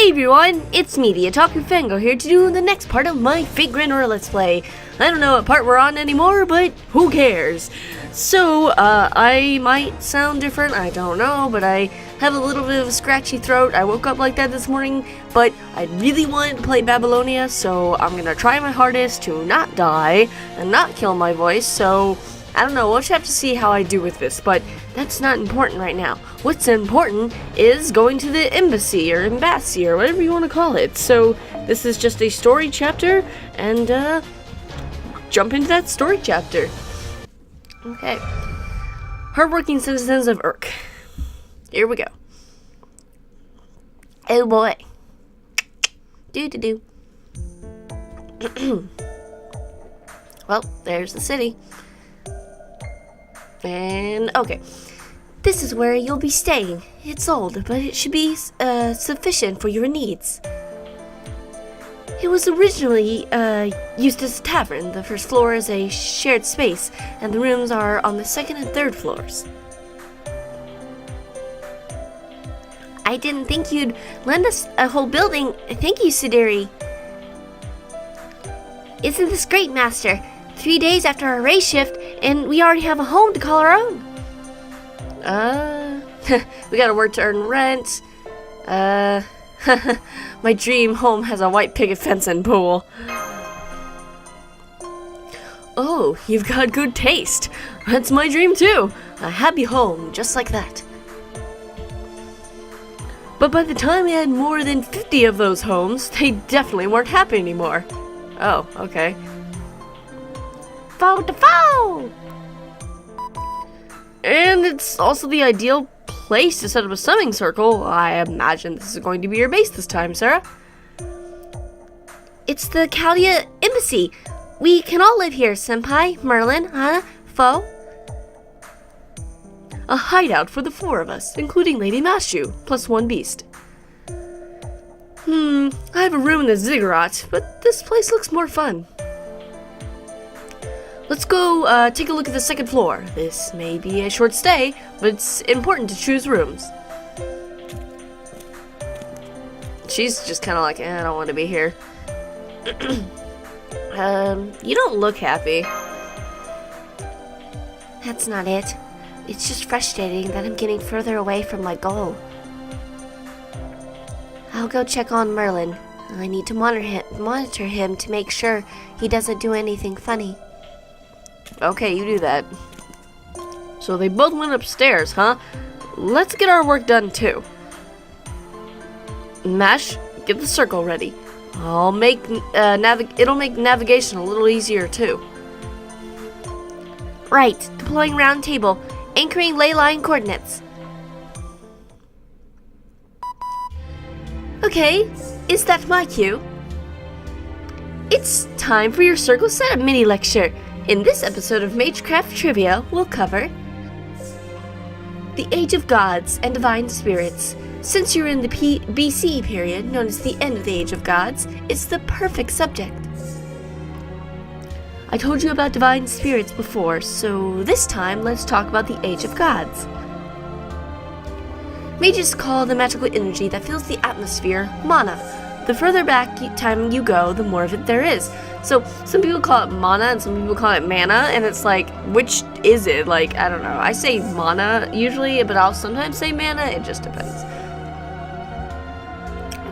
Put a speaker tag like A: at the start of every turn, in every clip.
A: Hey everyone, it's me, the Otaku Fango, here to do the next part of my Fate Grand Order Let's Play. I don't know what part we're on anymore, but who cares? So, I might sound different, I don't know, but I have a little bit of a scratchy throat. I woke up like that this morning, but I really wanted to play Babylonia, so I'm gonna try my hardest to not die and not kill my voice, so I don't know, we'll just have to see how I do with this, but that's not important right now. What's important is going to the embassy or whatever you want to call it. So this is just a story chapter, and jump into that story chapter. Okay. Hardworking citizens of Urk. Here we go. Oh boy. Do. Well, there's the city. And, okay. This is where you'll be staying. It's old, but it should be sufficient for your needs. It was originally used as a tavern. The first floor is a shared space, and the rooms are on the second and third floors. I didn't think you'd lend us a whole building. Thank you, Sudiri. Isn't this great, Master? 3 days after our race shift, and we already have a home to call our own. We gotta work to earn rent. My dream home has a white picket fence and pool. Oh, you've got good taste. That's my dream too. A happy home, just like that. But by the time we had more than 50 of those homes, they definitely weren't happy anymore. Oh, okay. Foe to foe! And it's also the ideal place to set up a summoning circle. I imagine this is going to be your base this time, Sarah. It's the Chaldea Embassy. We can all live here, Senpai, Merlin, Hana, Foe. A hideout for the 4 of us, including Lady Mashu, plus 1 beast. I have a room in the ziggurat, but this place looks more fun. Let's go take a look at the second floor. This may be a short stay, but it's important to choose rooms. She's just kind of like, I don't want to be here. You don't look happy. That's not it. It's just frustrating that I'm getting further away from my goal. I'll go check on Merlin. I need to monitor him to make sure he doesn't do anything funny. Okay, you do that. So they both went upstairs, huh? Let's get our work done too. Mash, get the circle ready. I'll make it'll make navigation a little easier too. Right, deploying round table, anchoring ley line coordinates. Okay, is that my cue? It's time for your circle setup mini lecture. In this episode of Magecraft Trivia, we'll cover the Age of Gods and Divine Spirits. Since you're in the BC period, known as the end of the Age of Gods, it's the perfect subject. I told you about Divine Spirits before, so this time let's talk about the Age of Gods. Mages call the magical energy that fills the atmosphere mana. The further back time you go, the more of it there is. So some people call it mana and some people call it mana, and it's like, which is it? Like, I don't know. I say mana usually, but I'll sometimes say mana. It just depends.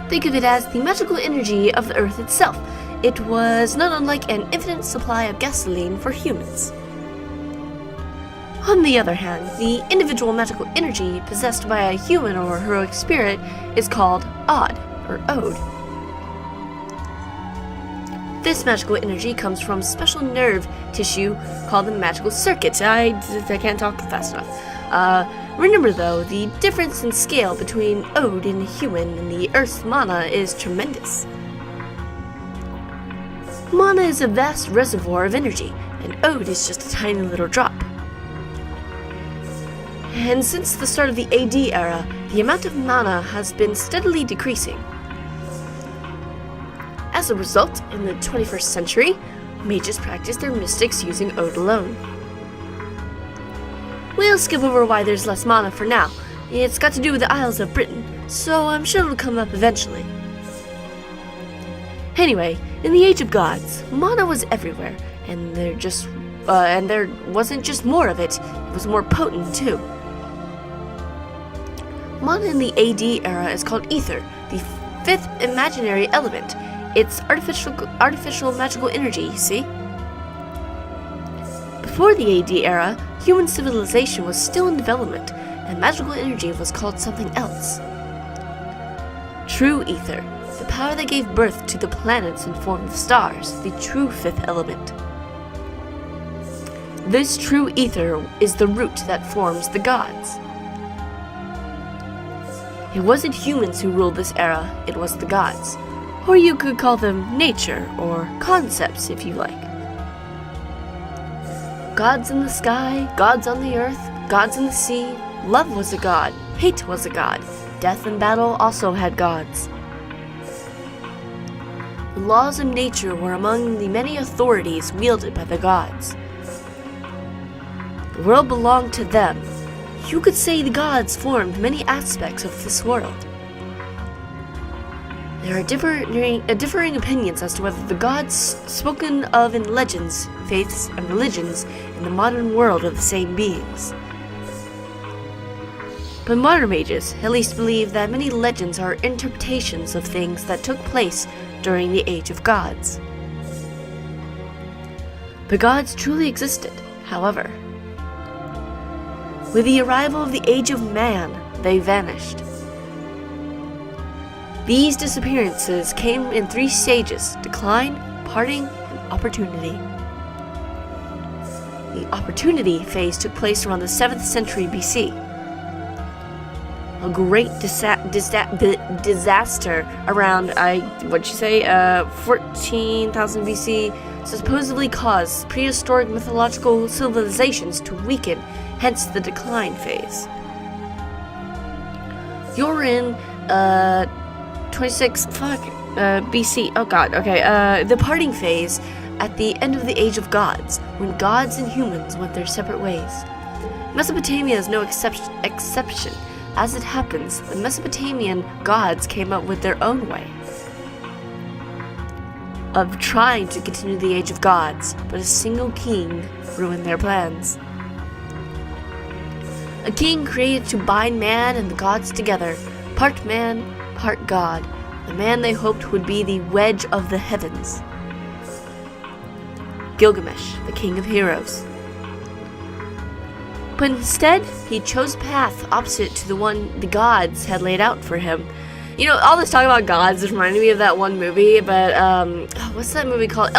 A: Think of it as the magical energy of the earth itself. It was not unlike an infinite supply of gasoline for humans. On the other hand, the individual magical energy possessed by a human or heroic spirit is called Odd, or Ode. This magical energy comes from special nerve tissue called the magical circuit. I can't talk fast enough. Remember though, the difference in scale between Ode and human and the Earth's mana is tremendous. Mana is a vast reservoir of energy, and Ode is just a tiny little drop. And since the start of the AD era, the amount of mana has been steadily decreasing. As a result, in the 21st century, mages practice their mystics using Ode alone. We'll skip over why there's less mana for now. It's got to do with the Isles of Britain, so I'm sure it'll come up eventually. Anyway, in the Age of Gods, mana was everywhere, and there wasn't just more of it, it was more potent too. Mana in the AD era is called ether, the fifth imaginary element. It's artificial magical energy, you see? Before the AD era, human civilization was still in development, and magical energy was called something else. True ether, the power that gave birth to the planets in form of stars, the true fifth element. This true ether is the root that forms the gods. It wasn't humans who ruled this era, it was the gods. Or you could call them nature, or concepts if you like. Gods in the sky, gods on the earth, gods in the sea. Love was a god, hate was a god. Death and battle also had gods. The laws of nature were among the many authorities wielded by the gods. The world belonged to them. You could say the gods formed many aspects of this world. There are differing opinions as to whether the gods spoken of in legends, faiths, and religions in the modern world are the same beings. But modern mages at least believe that many legends are interpretations of things that took place during the Age of Gods. The gods truly existed, however. With the arrival of the Age of Man, they vanished. These disappearances came in 3 stages: decline, parting, and opportunity. The opportunity phase took place around the 7th century BC. A great disaster around, 14,000 BC supposedly caused prehistoric mythological civilizations to weaken, hence the decline phase. You're in, 26 BC. Oh god, okay. The parting phase at the end of the Age of Gods, when gods and humans went their separate ways. Mesopotamia is no exception. As it happens, the Mesopotamian gods came up with their own way of trying to continue the Age of Gods, but a single king ruined their plans. A king created to bind man and the gods together, part man, part god, the man they hoped would be the wedge of the heavens. Gilgamesh, the king of heroes. But instead, he chose a path opposite to the one the gods had laid out for him. You know, all this talk about gods is reminding me of that one movie, but, what's that movie called?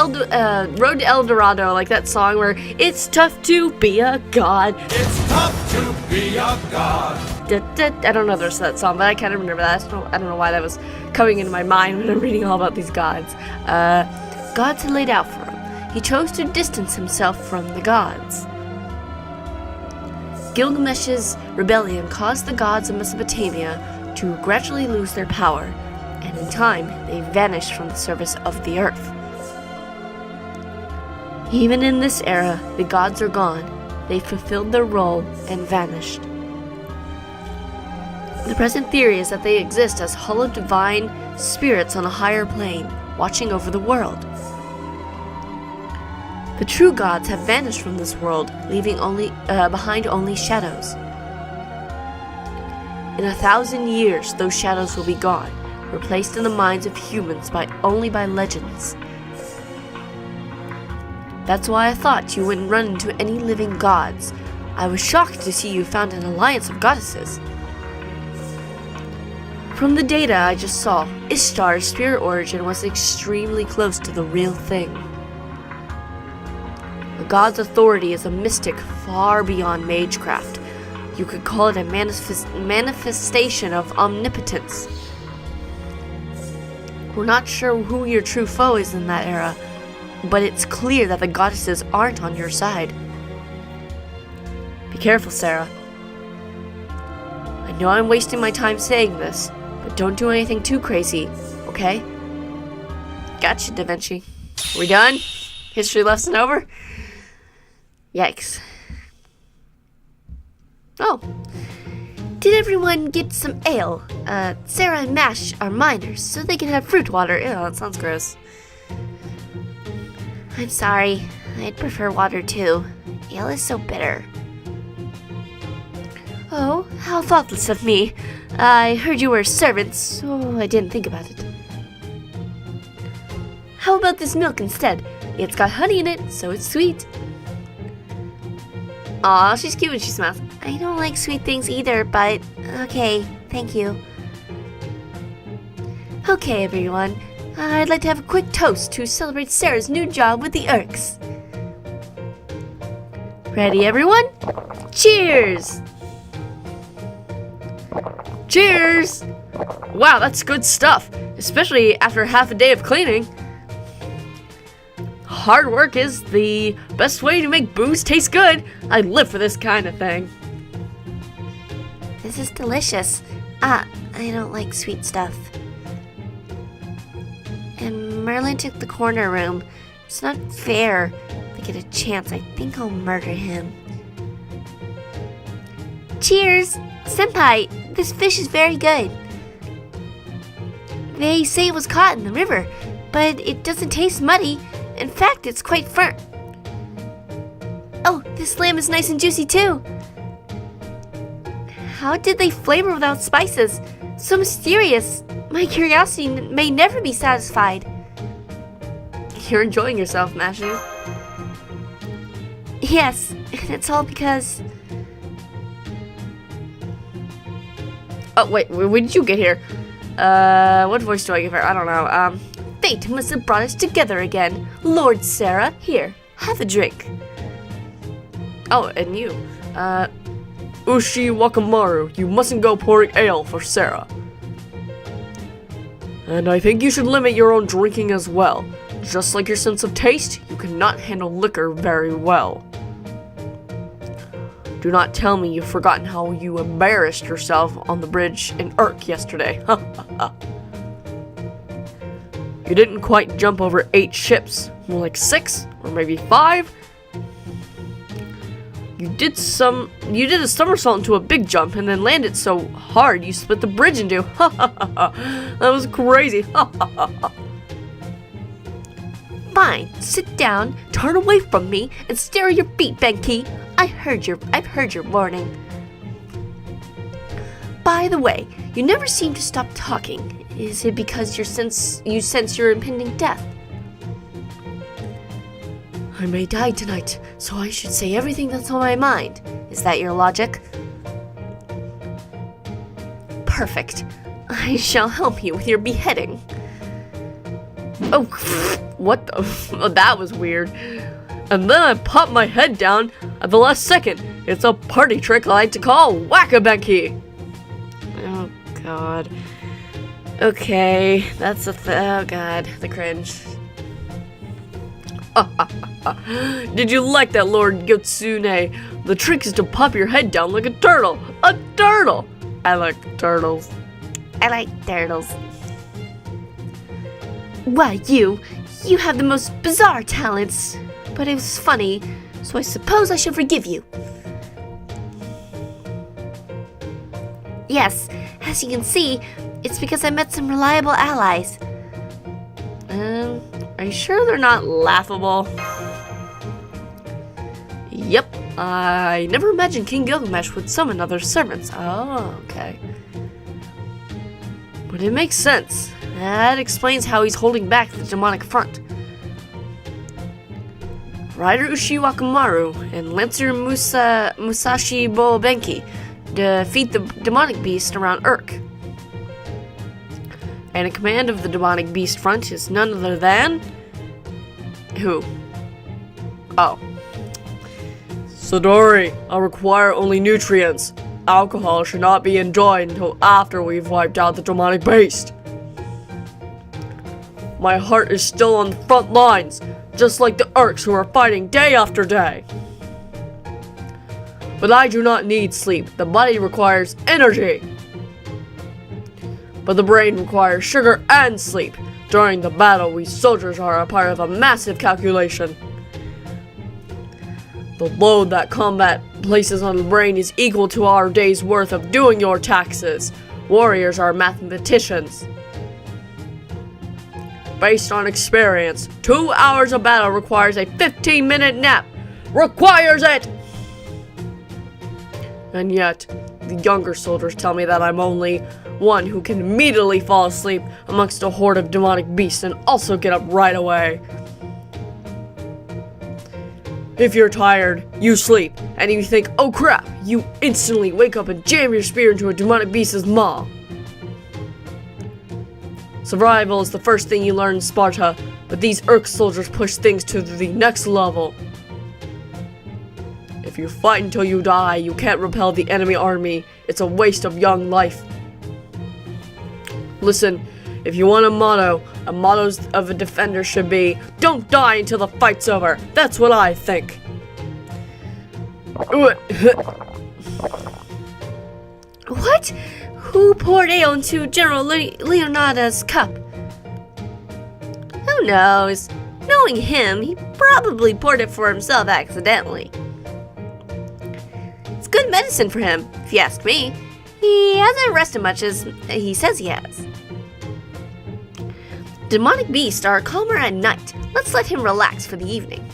A: Road to El Dorado, like that song where it's tough to be a god.
B: It's tough to be a god.
A: I don't know the rest of that song, but I kind of remember that. I don't know why that was coming into my mind when I'm reading all about these gods. Gods had laid out for him. He chose to distance himself from the gods. Gilgamesh's rebellion caused the gods of Mesopotamia to gradually lose their power, and in time, they vanished from the surface of the earth. Even in this era, the gods are gone. They fulfilled their role and vanished. The present theory is that they exist as hollow divine spirits on a higher plane, watching over the world. The true gods have vanished from this world, leaving behind only shadows. In 1,000 years, those shadows will be gone, replaced in the minds of humans only by legends. That's why I thought you wouldn't run into any living gods. I was shocked to see you found an alliance of goddesses. From the data I just saw, Ishtar's spirit origin was extremely close to the real thing. The god's authority is a mystic far beyond magecraft. You could call it a manifestation of omnipotence. We're not sure who your true foe is in that era, but it's clear that the goddesses aren't on your side. Be careful, Sarah. I know I'm wasting my time saying this, but don't do anything too crazy, okay? Gotcha, Da Vinci. We done? History lesson over? Yikes. Oh. Did everyone get some ale? Sarah and Mash are minors, so they can have fruit water. Ew, that sounds gross. I'm sorry. I'd prefer water too. Ale is so bitter. Oh, how thoughtless of me. I heard you were servants, so I didn't think about it. How about this milk instead? It's got honey in it, so it's sweet. Aw, she's cute when she smiles. I don't like sweet things either, but okay, thank you. Okay, everyone. I'd like to have a quick toast to celebrate Sarah's new job with the Urks. Ready, everyone? Cheers! Cheers! Wow, that's good stuff, especially after half a day of cleaning. Hard work is the best way to make booze taste good. I live for this kind of thing. This is delicious. I don't like sweet stuff. And Merlin took the corner room. It's not fair. If I get a chance, I think I'll murder him. Cheers! Senpai, this fish is very good. They say it was caught in the river, but it doesn't taste muddy. In fact, it's quite firm. Oh, this lamb is nice and juicy too. How did they flavor without spices? So mysterious. My curiosity may never be satisfied. You're enjoying yourself, Mashu. Yes, and it's all because... Oh, wait, when did you get here? What voice do I give her? I don't know. Fate must have brought us together again. Lord Sarah, here, have a drink. Oh, and you. Ushi Wakamaru, you mustn't go pouring ale for Sarah. And I think you should limit your own drinking as well. Just like your sense of taste, you cannot handle liquor very well. Do not tell me you've forgotten how you embarrassed yourself on the bridge in Urk yesterday. Ha ha ha. You didn't quite jump over 8 ships, more like 6 or maybe 5. You did a somersault into a big jump and then landed so hard you split the bridge in two. Ha ha ha ha. That was crazy. Ha ha ha ha. Fine, sit down, turn away from me, and stare at your feet, Benki. I've heard your warning. By the way, you never seem to stop talking. Is it because you sense your impending death? I may die tonight, so I should say everything that's on my mind. Is that your logic? Perfect. I shall help you with your beheading. Oh, what the? Oh, that was weird. And then I pop my head down at the last second. It's a party trick I like to call Whack-a-Benki. Oh, God. Okay, that's oh God, the cringe. Did you like that, Lord Yotsune? The trick is to pop your head down like a turtle. A turtle! I like turtles. I like turtles. Why, you have the most bizarre talents. But it was funny, so I suppose I should forgive you. Yes, as you can see, it's because I met some reliable allies. Are you sure they're not laughable? Yep, I never imagined King Gilgamesh would summon other servants. Oh, okay. But it makes sense. That explains how he's holding back the demonic front. Rider Ushi Wakamaru and Lancer Musashi Benki defeat the demonic beast around Urk. And in command of the demonic beast front is none other than... Who? Oh. Sidori, I require only nutrients. Alcohol should not be enjoyed until after we've wiped out the demonic beast. My heart is still on the front lines, just like the Urks who are fighting day after day. But I do not need sleep. The body requires energy. But the brain requires sugar and sleep. During the battle, we soldiers are a part of a massive calculation. The load that combat places on the brain is equal to our day's worth of doing your taxes. Warriors are mathematicians. Based on experience, 2 hours of battle requires a 15-minute nap. Requires it! And yet, the younger soldiers tell me that I'm only one who can immediately fall asleep amongst a horde of demonic beasts and also get up right away. If you're tired, you sleep, and if you think, oh crap, you instantly wake up and jam your spear into a demonic beast's maw. Survival is the first thing you learn in Sparta, but these Urk soldiers push things to the next level. If you fight until you die, you can't repel the enemy army. It's a waste of young life. Listen, if you want a motto of a defender should be, don't die until the fight's over. That's what I think.
C: What? Who poured ale into General Leonardo's cup? Who knows? Knowing him, he probably poured it for himself accidentally. It's good medicine for him, if you ask me. He hasn't rested much as he says he has. Demonic beasts are calmer at night. Let's let him relax for the evening.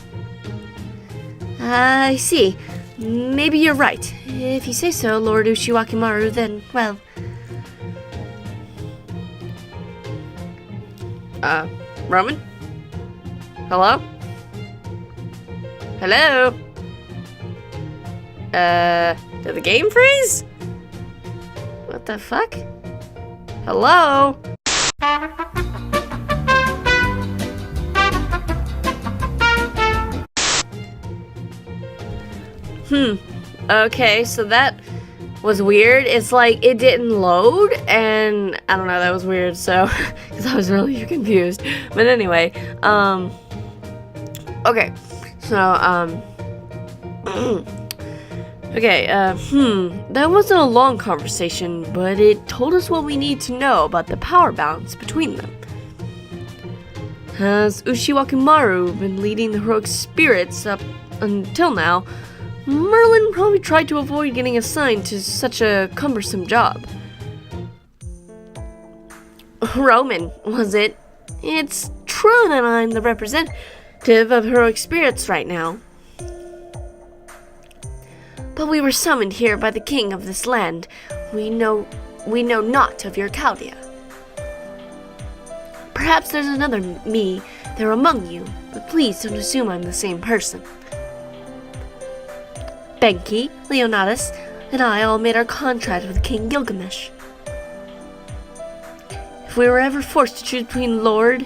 C: I see. Maybe you're right. If you say so, Lord Ushiwakimaru, then, well...
A: Roman? Hello? Hello? Did the game freeze? What the fuck? Hello? Okay, so that was weird. It's like it didn't load, and I don't know, that was weird, so, because I was really confused. But anyway, okay, so, okay, that wasn't a long conversation, but it told us what we need to know about the power balance between them. Has Ushiwakimaru been leading the heroic spirits up until now? Merlin probably tried to avoid getting assigned to such a cumbersome job.
C: Roman, was it? It's true that I'm the representative of heroic spirits right now. But we were summoned here by the king of this land. We know naught of your Chaldea. Perhaps there's another me there among you, but please don't assume I'm the same person. Benki, Leonidas, and I all made our contract with King Gilgamesh. If we were ever forced to choose between Lord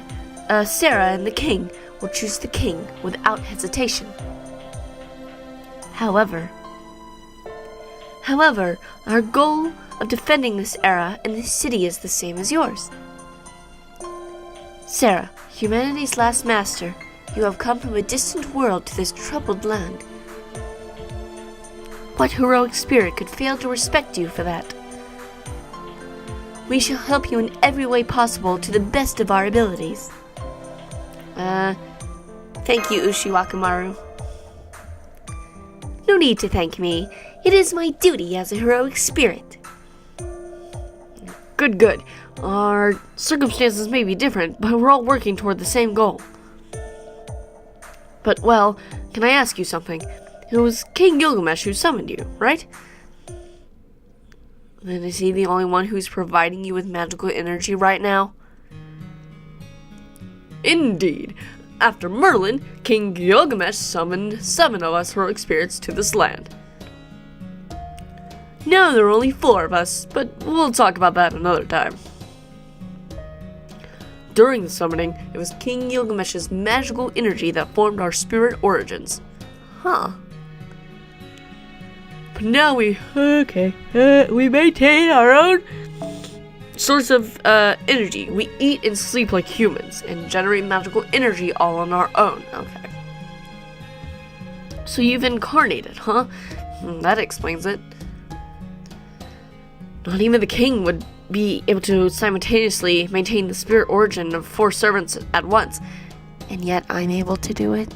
C: Sarah and the king, we'll choose the king without hesitation. However, our goal of defending this era and this city is the same as yours. Sarah, humanity's last master, you have come from a distant world to this troubled land. What heroic spirit could fail to respect you for that? We shall help you in every way possible to the best of our abilities. Thank you, Ushiwakimaru. No need to thank me. It is my duty as a heroic spirit.
A: Good. Our circumstances may be different, but we're all working toward the same goal. But, well, can I ask you something? It was King Gilgamesh who summoned you, right? Then is he the only one who's providing you with magical energy right now? Indeed. After Merlin, King Gilgamesh summoned 7 of us heroic spirits to this land. Now there are only 4 of us, but we'll talk about that another time. During the summoning, it was King Gilgamesh's magical energy that formed our spirit origins. Huh. But now we maintain our own source of energy. We eat and sleep like humans and generate magical energy all on our own. Okay. So you've incarnated, huh? That explains it. Not even the king would be able to simultaneously maintain the spirit origin of 4 servants at once, and yet I'm able to do it.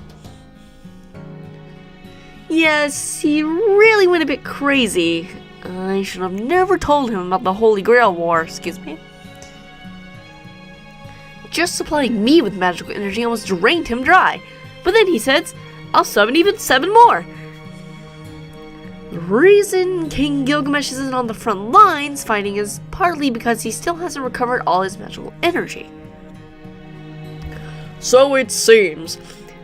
A: Yes, he really went a bit crazy. I should have never told him about the Holy Grail War, excuse me. Just supplying me with magical energy almost drained him dry. But then he says, I'll summon even 7 more. The reason King Gilgamesh isn't on the front lines fighting is partly because he still hasn't recovered all his magical energy. So it seems.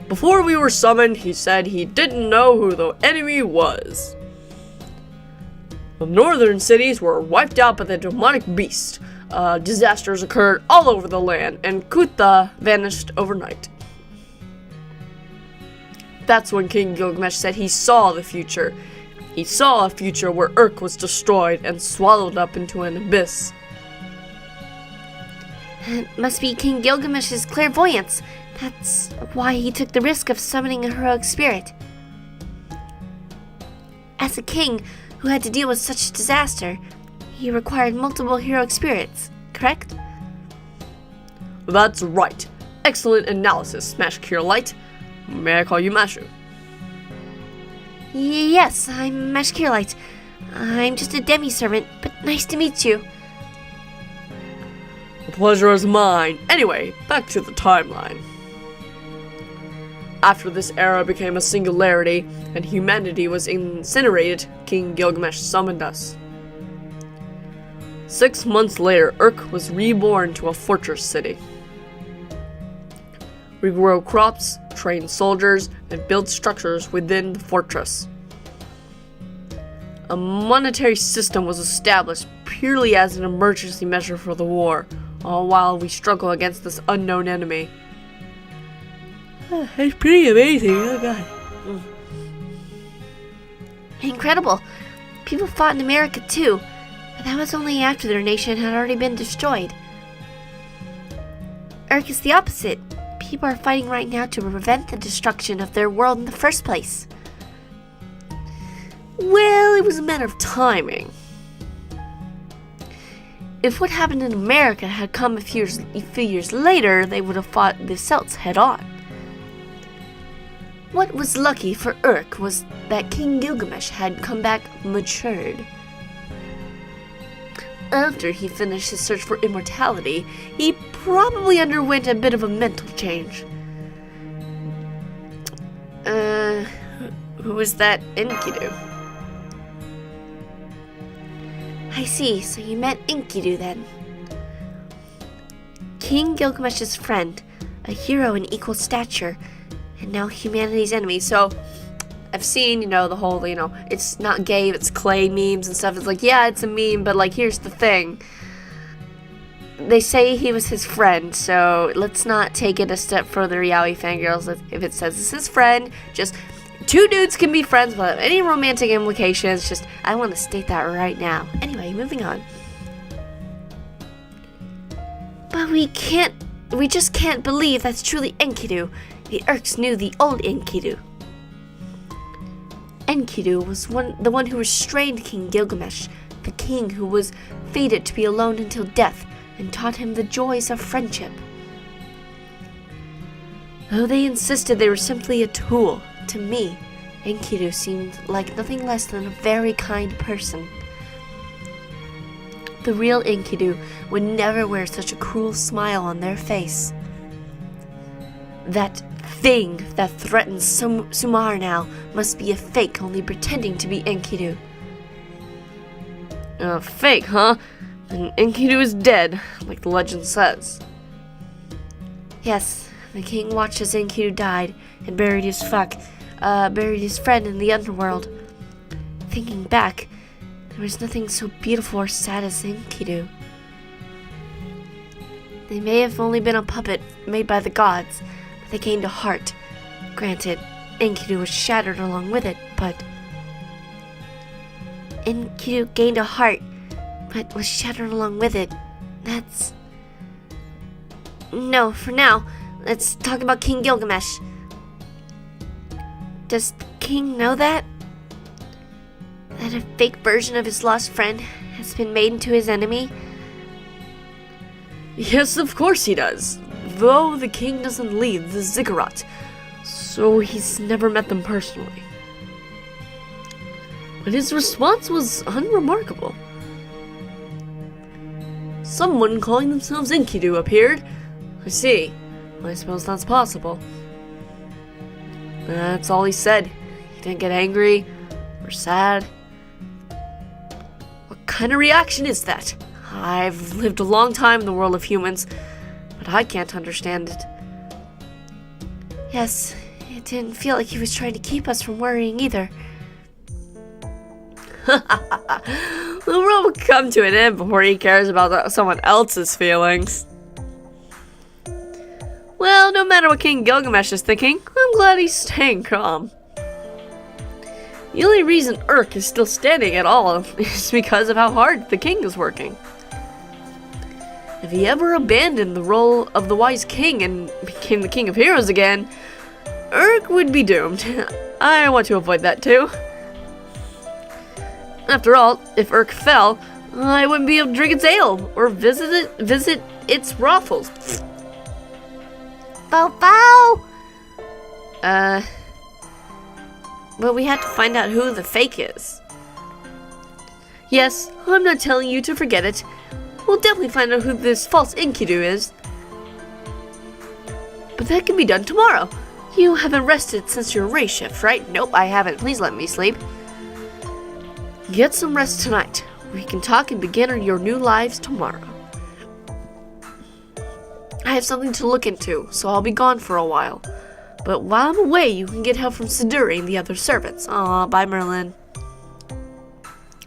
A: Before we were summoned, he said he didn't know who the enemy was. The northern cities were wiped out by the demonic beast. Disasters occurred all over the land, and Kuta vanished overnight. That's when King Gilgamesh said he saw the future. He saw a future where Urk was destroyed and swallowed up into an abyss.
C: It must be King Gilgamesh's clairvoyance. That's why he took the risk of summoning a heroic spirit. As a king who had to deal with such disaster, he required multiple heroic spirits, correct?
A: That's right. Excellent analysis, Smash Cure Light. May I call you Mashu?
C: Yes, I'm Mashkirlite. I'm just a demi-servant, but nice to meet you.
A: The pleasure is mine. Anyway, back to the timeline. After this era became a singularity and humanity was incinerated, King Gilgamesh summoned us. 6 months later, Urk was reborn to a fortress city. We grow crops, train soldiers, and build structures within the fortress. A monetary system was established purely as an emergency measure for the war, all while we struggle against this unknown enemy. It's pretty amazing, oh god.
C: Incredible. People fought in America too, but that was only after their nation had already been destroyed. Urk is the opposite. People are fighting right now to prevent the destruction of their world in the first place.
A: Well, it was a matter of timing. If what happened in America had come a few years later, they would have fought the Celts head on. What was lucky for Urk was that King Gilgamesh had come back matured. After he finished his search for immortality, he probably underwent a bit of a mental change. Who was that Enkidu?
C: I see, so you met Enkidu then. King Gilgamesh's friend, a hero in equal stature, and now humanity's enemy.
A: So, I've seen, the whole, it's not gay, it's clay memes and stuff. It's like, yeah, it's a meme, but, here's the thing. They say he was his friend, so let's not take it a step further, yaoi fangirls. If it says it's his friend, just 2 dudes can be friends without any romantic implications. Just, I want to state that right now. Anyway, moving on.
C: But we just can't believe that's truly Enkidu. The Urks knew the old Enkidu. Enkidu was the one who restrained King Gilgamesh, the king who was fated to be alone until death, and taught him the joys of friendship. Though they insisted they were simply a tool, to me, Enkidu seemed like nothing less than a very kind person. The real Enkidu would never wear such a cruel smile on their face. That thing that threatens Sumar now must be a fake only pretending to be Enkidu.
A: Fake, huh? And Enkidu is dead, like the legend says.
C: Yes, the king watched as Enkidu died and buried his friend in the underworld. Thinking back, there was nothing so beautiful or sad as Enkidu. They may have only been a puppet made by the gods, but they gained a heart. Granted, Enkidu was shattered along with it, but Enkidu gained a heart, but was shattered along with it. That's... No, for now, let's talk about King Gilgamesh. Does the king know that? That a fake version of his lost friend has been made into his enemy?
A: Yes, of course he does. Though the king doesn't lead the ziggurat, so he's never met them personally. but his response was unremarkable. Someone calling themselves Enkidu appeared. I see. I suppose that's possible. That's all he said. He didn't get angry or sad. What kind of reaction is that? I've lived a long time in the world of humans, but I can't understand it.
C: Yes, it didn't feel like he was trying to keep us from worrying either.
A: The world will come to an end before he cares about someone else's feelings. Well, no matter what King Gilgamesh is thinking, I'm glad he's staying calm. The only reason Urk is still standing at all is because of how hard the king is working. If he ever abandoned the role of the wise king and became the king of heroes again, Urk would be doomed. I want to avoid that too. After all, if Urk fell, I wouldn't be able to drink its ale or visit its brothels.
C: Bow bow!
A: But we have to find out who the fake is. Yes, I'm not telling you to forget it. We'll definitely find out who this false Enkidu is. But that can be done tomorrow. You haven't rested since your race shift, right? Nope, I haven't. Please let me sleep. Get some rest tonight. We can talk and begin your new lives tomorrow. I have something to look into, so I'll be gone for a while. But while I'm away, you can get help from Siduri and the other servants. Aw, bye Merlin.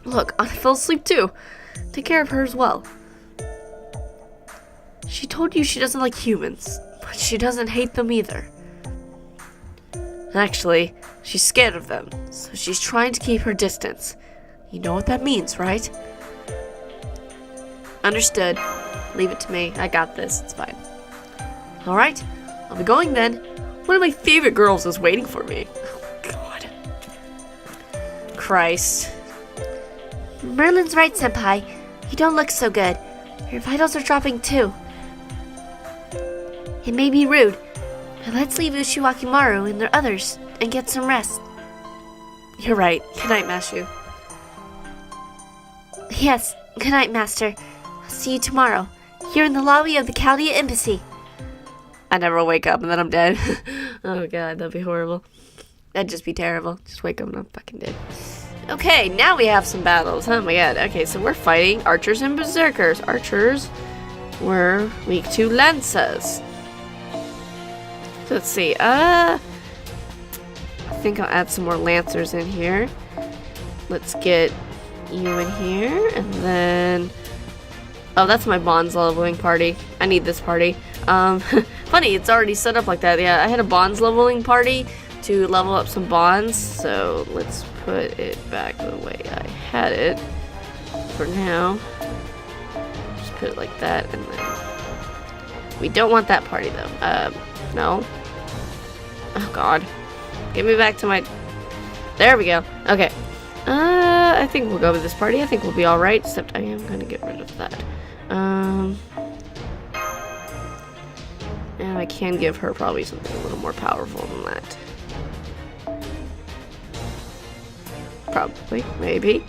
A: Look, I fell asleep too. Take care of her as well. She told you she doesn't like humans, but she doesn't hate them either. Actually, she's scared of them, so she's trying to keep her distance. You know what that means, right? Understood. Leave it to me. I got this. It's fine. Alright, I'll be going then. One of my favorite girls is waiting for me. Oh, God. Christ.
C: Merlin's right, Senpai. You don't look so good. Your vitals are dropping too. It may be rude, but let's leave Ushiwakimaru and the others and get some rest.
A: You're right. Good night, Mashu.
C: Yes, good night, Master. I'll see you tomorrow, here in the lobby of the Chaldea Embassy.
A: I never wake up and then I'm dead. Oh god, that'd be horrible. That'd just be terrible. Just wake up and I'm fucking dead. Okay, now we have some battles. Oh my god. Okay, so we're fighting archers and berserkers. Archers were weak to lancers. So let's see. I think I'll add some more lancers in here. Let's get you in here, and then... Oh, that's my bonds leveling party. I need this party. Funny, it's already set up like that. Yeah, I had a bonds leveling party to level up some bonds, so let's put it back the way I had it for now. Just put it like that, and then... We don't want that party, though. No. Oh, God. Get me back to my... There we go. Okay. I think we'll go with this party. I think we'll be alright, except I am going to get rid of that. And I can give her probably something a little more powerful than that. Probably. Maybe.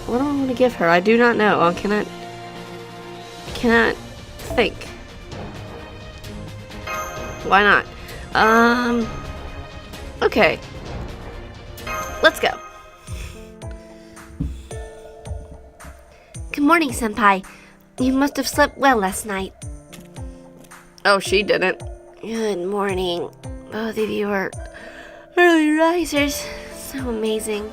A: What do I want to give her? I do not know. I cannot think. Why not? Okay. Let's go.
C: Good morning, Senpai. You must have slept well last night.
A: Oh, she didn't.
C: Good morning. Both of you are early risers. So amazing.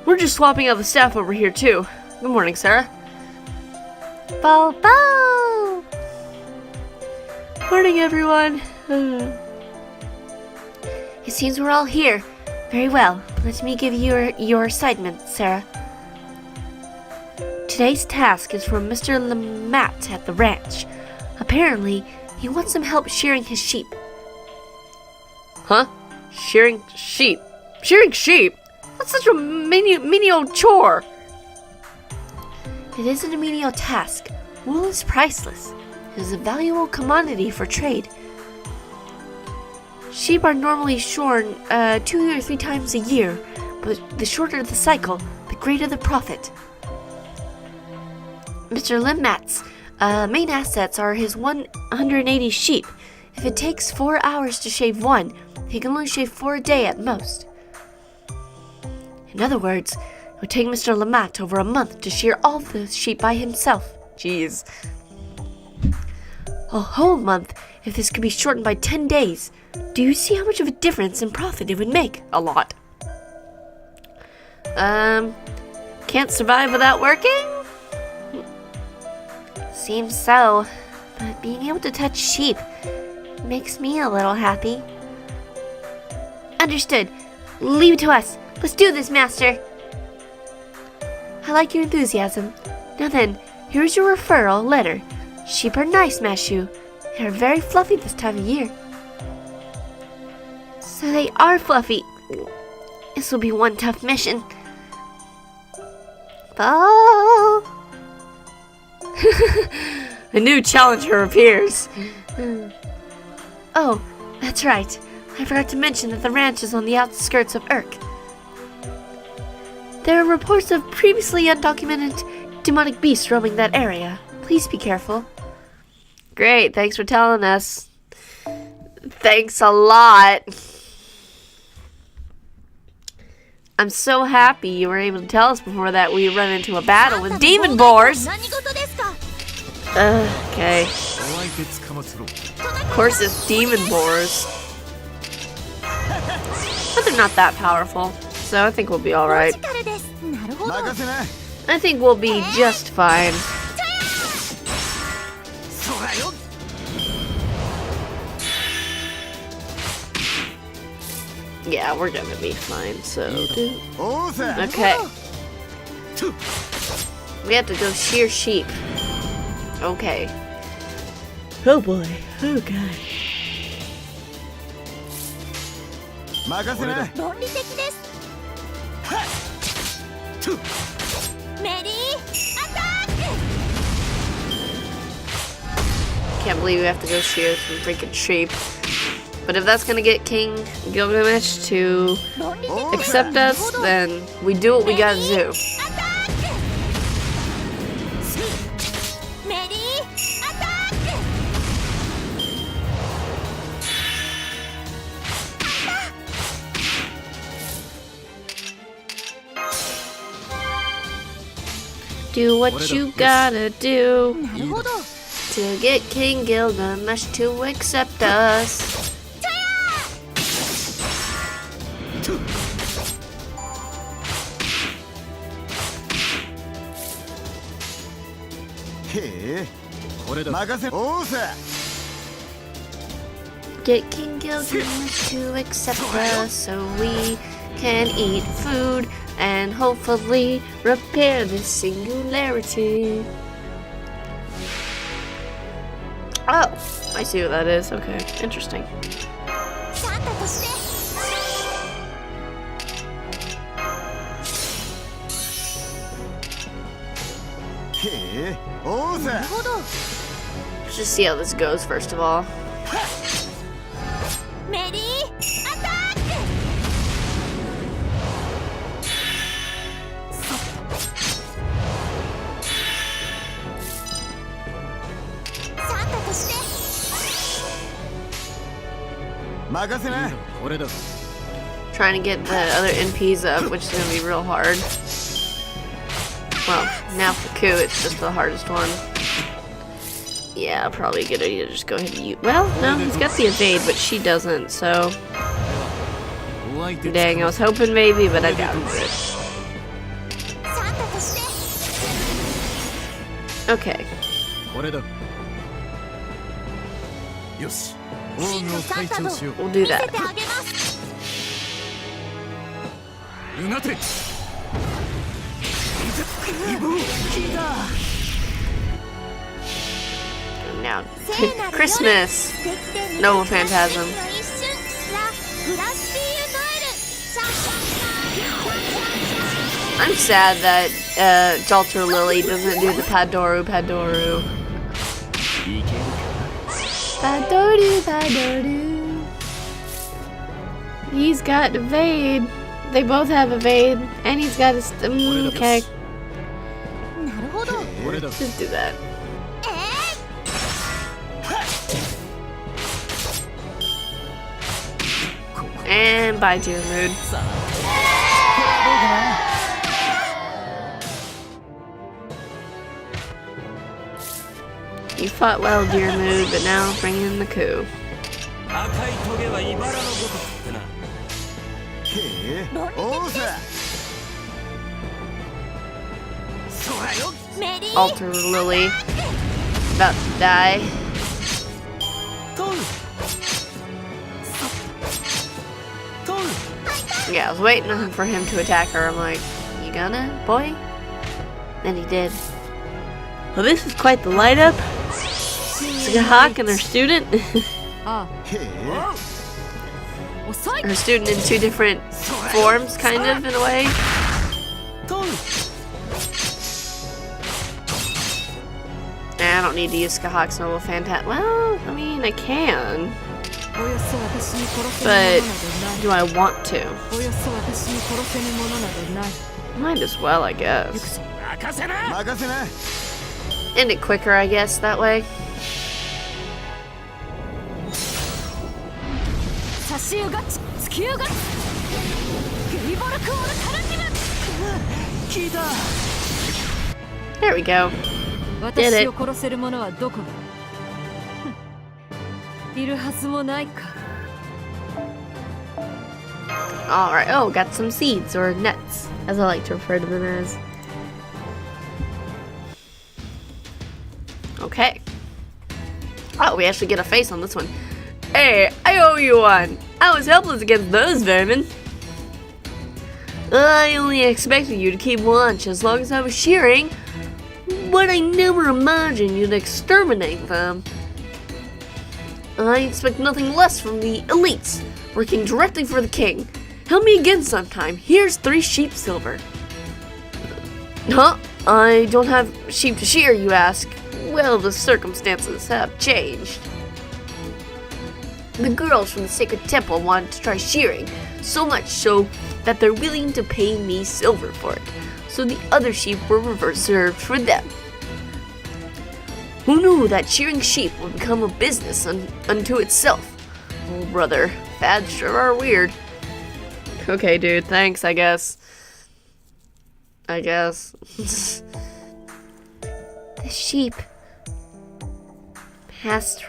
A: We're just swapping out the staff over here, too. Good morning, Sarah.
C: Bow bow!
A: Morning, everyone.
C: It seems we're all here. Very well. Let me give you your assignment, Sarah. Today's task is from Mr. Lamat at the ranch. Apparently, he wants some help shearing his sheep.
A: Huh? Shearing sheep? Shearing sheep? That's such a menial chore.
C: It isn't a menial task. Wool is priceless. It is a valuable commodity for trade. Sheep are normally shorn 2 or 3 times a year, but the shorter the cycle, the greater the profit. Mr. Limmat's main assets are his 180 sheep. If it takes 4 hours to shave one, he can only shave 4 a day at most. In other words, it would take Mr. Limmat over a month to shear all the sheep by himself. Jeez. A whole month if this could be shortened by 10 days. Do you see how much of a difference in profit it would make?
A: A lot. Can't survive without working?
C: Seems so, but being able to touch sheep makes me a little happy. Understood. Leave it to us. Let's do this, Master. I like your enthusiasm. Now then, here's your referral letter. Sheep are nice, Mashu. They are very fluffy this time of year. So they are fluffy. This will be one tough mission. Oh.
A: A new challenger appears.
C: Oh, that's right. I forgot to mention that the ranch is on the outskirts of Urk. There are reports of previously undocumented demonic beasts roaming that area. Please be careful.
A: Great, thanks for telling us. Thanks a lot. I'm so happy you were able to tell us before that we run into a battle with demon boars. Okay. Of course it's demon boars. But they're not that powerful, so I think we'll be alright. I think we'll be just fine. Yeah, we're gonna be fine, so... Okay. We have to go shear sheep. Okay. Oh boy. Oh god. Can't believe we have to go shear some freaking sheep. But if that's gonna get King Gilgamesh to accept us, then we do what we gotta do. Do what you gotta do to get King Gilgamesh to accept us. Get King Gilgamesh to accept us so we can eat food and hopefully repair this singularity. Oh, I see what that is. Okay, interesting. Let's just see how this goes first of all. Trying to get the other NPs up, which is going to be real hard. Well, now for Ku, it's just the hardest one. Yeah, probably good idea to just go ahead and use... Well, no, he's got the evade, but she doesn't, so... Dang, I was hoping maybe, but I doubt it. Okay. We'll do that. Now, Christmas! Noble Phantasm. I'm sad that Jalter Lily doesn't do the Padoru.
C: Padoru. He's got evade. They both have evade, and he's got a okay. Just do that.
A: And bye, dear mood. You fought well, dear mood, but now bring in the coup. Alter Lily. About to die. Yeah, I was waiting for him to attack her. I'm like, you gonna, boy? And he did. Well, this is quite the light up. Hawk and her student. Her student in two different forms, kind of, in a way. I don't need to use Skahawk's Noble Fantastic. Well, I mean, I can. But do I want to? Might as well, I guess. End it quicker, I guess, that way. There we go. Did it. Alright, oh, got some seeds, or nuts, as I like to refer to them as. Okay. Oh, we actually get a face on this one. Hey, I owe you one. I was helpless against those vermin. I only expected you to keep watch as long as I was shearing, but I never imagined you'd exterminate them. I expect nothing less from the elites, working directly for the king. Help me again sometime. Here's 3 sheep silver. Huh? I don't have sheep to shear, you ask? Well, the circumstances have changed. The girls from the sacred temple wanted to try shearing, so much so that they're willing to pay me silver for it. So the other sheep were reserved for them. Who knew that shearing sheep would become a business unto itself? Oh, brother, fads sure are weird. Okay, dude, thanks, I guess.
C: The sheep passed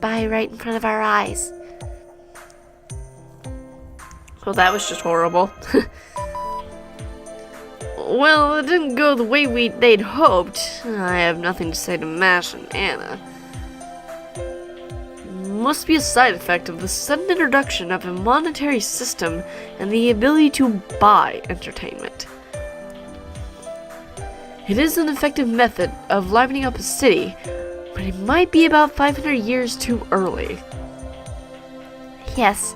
C: by right in front of our eyes.
A: Well, that was just horrible. Well, it didn't go the way they'd hoped. I have nothing to say to Mash and Anna. Must be a side effect of the sudden introduction of a monetary system and the ability to buy entertainment. It is an effective method of livening up a city, but it might be about 500 years too early.
C: Yes,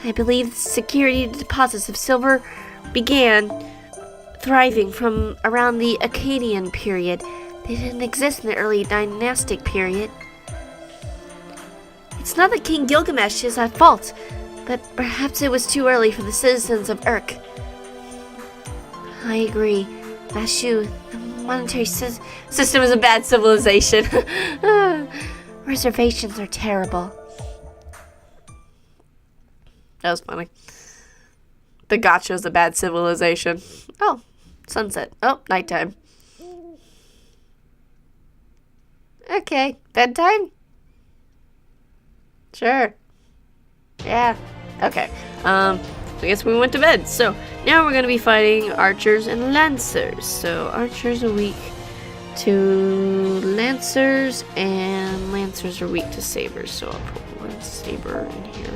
C: I believe the security deposits of silver began thriving from around the Akkadian period. They didn't exist in the early dynastic period. It's not that King Gilgamesh is at fault, but perhaps it was too early for the citizens of Urk. I agree. Mashu, the monetary
A: System is a bad civilization.
C: reservations are terrible.
A: That was funny. The gotcha's a bad civilization. Oh, sunset. Oh, nighttime. Okay, bedtime? Sure. Yeah. Okay. I guess we went to bed. So now we're gonna be fighting archers and lancers. So archers are weak to lancers, and lancers are weak to sabers. So I'll put one saber in here.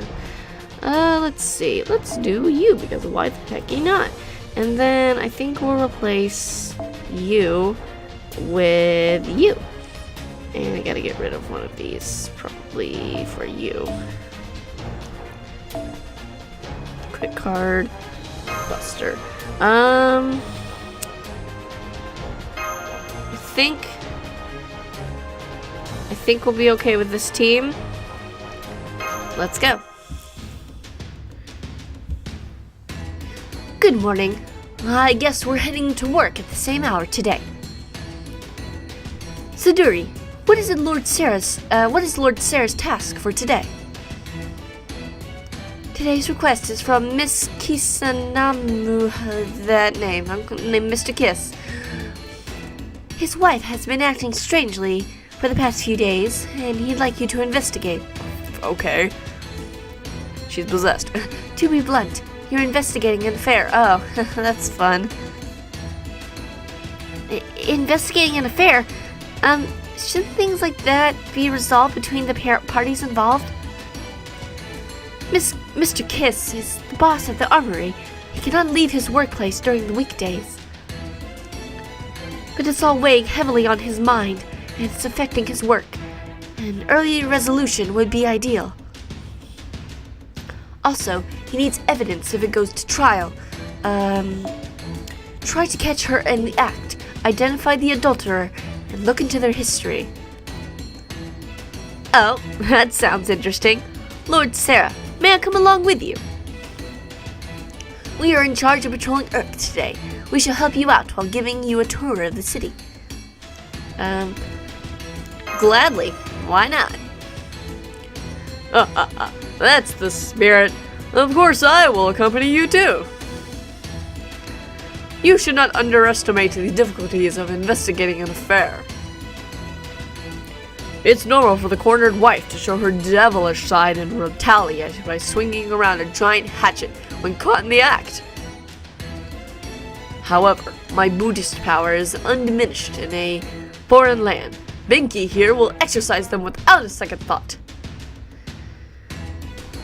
A: Let's see. Let's do you, because why the heck not? And then I think we'll replace you with you. And I gotta get rid of one of these, probably for you. Quick card. Buster. I think we'll be okay with this team. Let's go. Good morning. I guess we're heading to work at the same hour today. Siduri, what is Lord Sarah's task for today? Today's request is from Miss Kisanamu, that name. I'm gonna name Mr. Kiss. His wife has been acting strangely for the past few days, and he'd like you to investigate. Okay. She's possessed. To be blunt, you're investigating an affair. Oh, that's fun. Investigating an affair? Shouldn't things like that be resolved between the parties involved? Mr. Kiss is the boss of the armory. He cannot leave his workplace during the weekdays. But it's all weighing heavily on his mind, and it's affecting his work. An early resolution would be ideal. Also, he needs evidence if it goes to trial. Try to catch her in the act, identify the adulterer, and look into their history. Oh, that sounds interesting. Lord Sarah, may I come along with you? We are in charge of patrolling Earth today. We shall help you out while giving you a tour of the city. Gladly. Why not? That's the spirit. Of course I will accompany you too. You should not underestimate the difficulties of investigating an affair. It's normal for the cornered wife to show her devilish side and retaliate by swinging around a giant hatchet when caught in the act. However, my Buddhist power is undiminished in a foreign land. Binky here will exercise them without a second thought.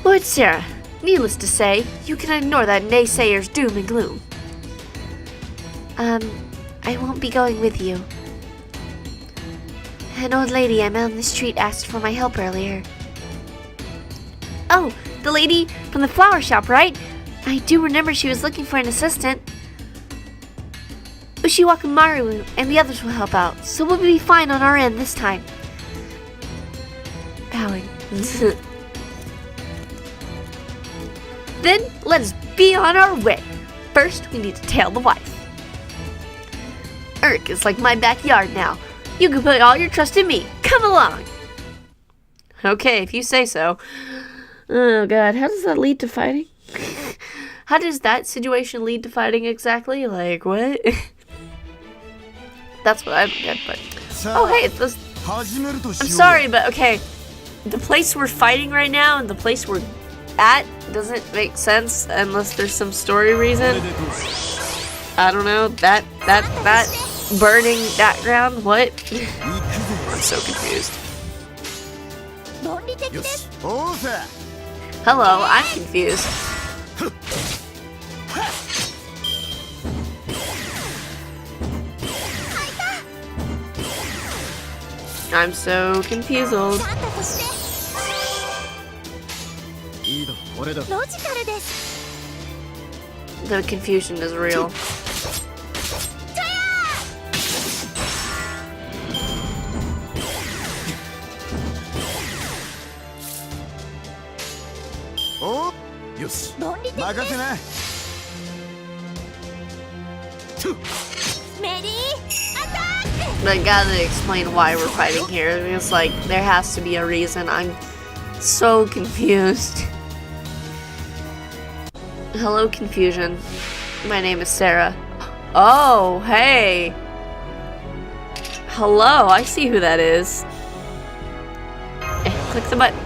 A: Lord Sarah, needless to say, you can ignore that naysayer's doom and gloom. I won't be going with you. An old lady I met on the street asked for my help earlier. Oh, the lady from the flower shop, right? I do remember she was looking for an assistant. Ushiwaka Maru and the others will help out, so we'll be fine on our end this time. Bowing. Then, let us be on our way. First, we need to tail the wife. Urk is like my backyard now. You can put all your trust in me. Come along. Okay, if you say so. Oh god, how does that lead to fighting? How does that situation lead to fighting exactly? Like, what? That's what I don't get, but... Oh, hey, it's this... I'm sorry, but okay. The place we're fighting right now and the place we're at doesn't make sense unless there's some story reason. I don't know. That burning background, what? I'm so confused. Hello, I'm confused. I'm so confused. The confusion is real.
B: Oh, yes.
A: I gotta explain why we're fighting here. It's like, there has to be a reason. I'm so confused. Hello, confusion. My name is Sarah. Oh, hey. Hello, I see who that is. Click the button.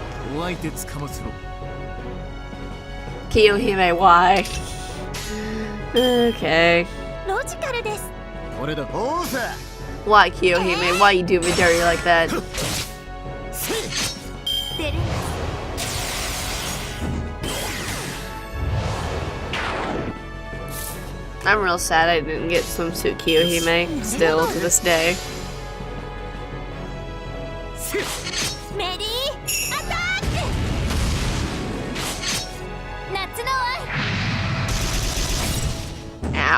A: Kiyohime, why? Okay. Why, Kiyohime? Why you do me dirty like that? I'm real sad I didn't get swimsuit Kiyohime, still to this day.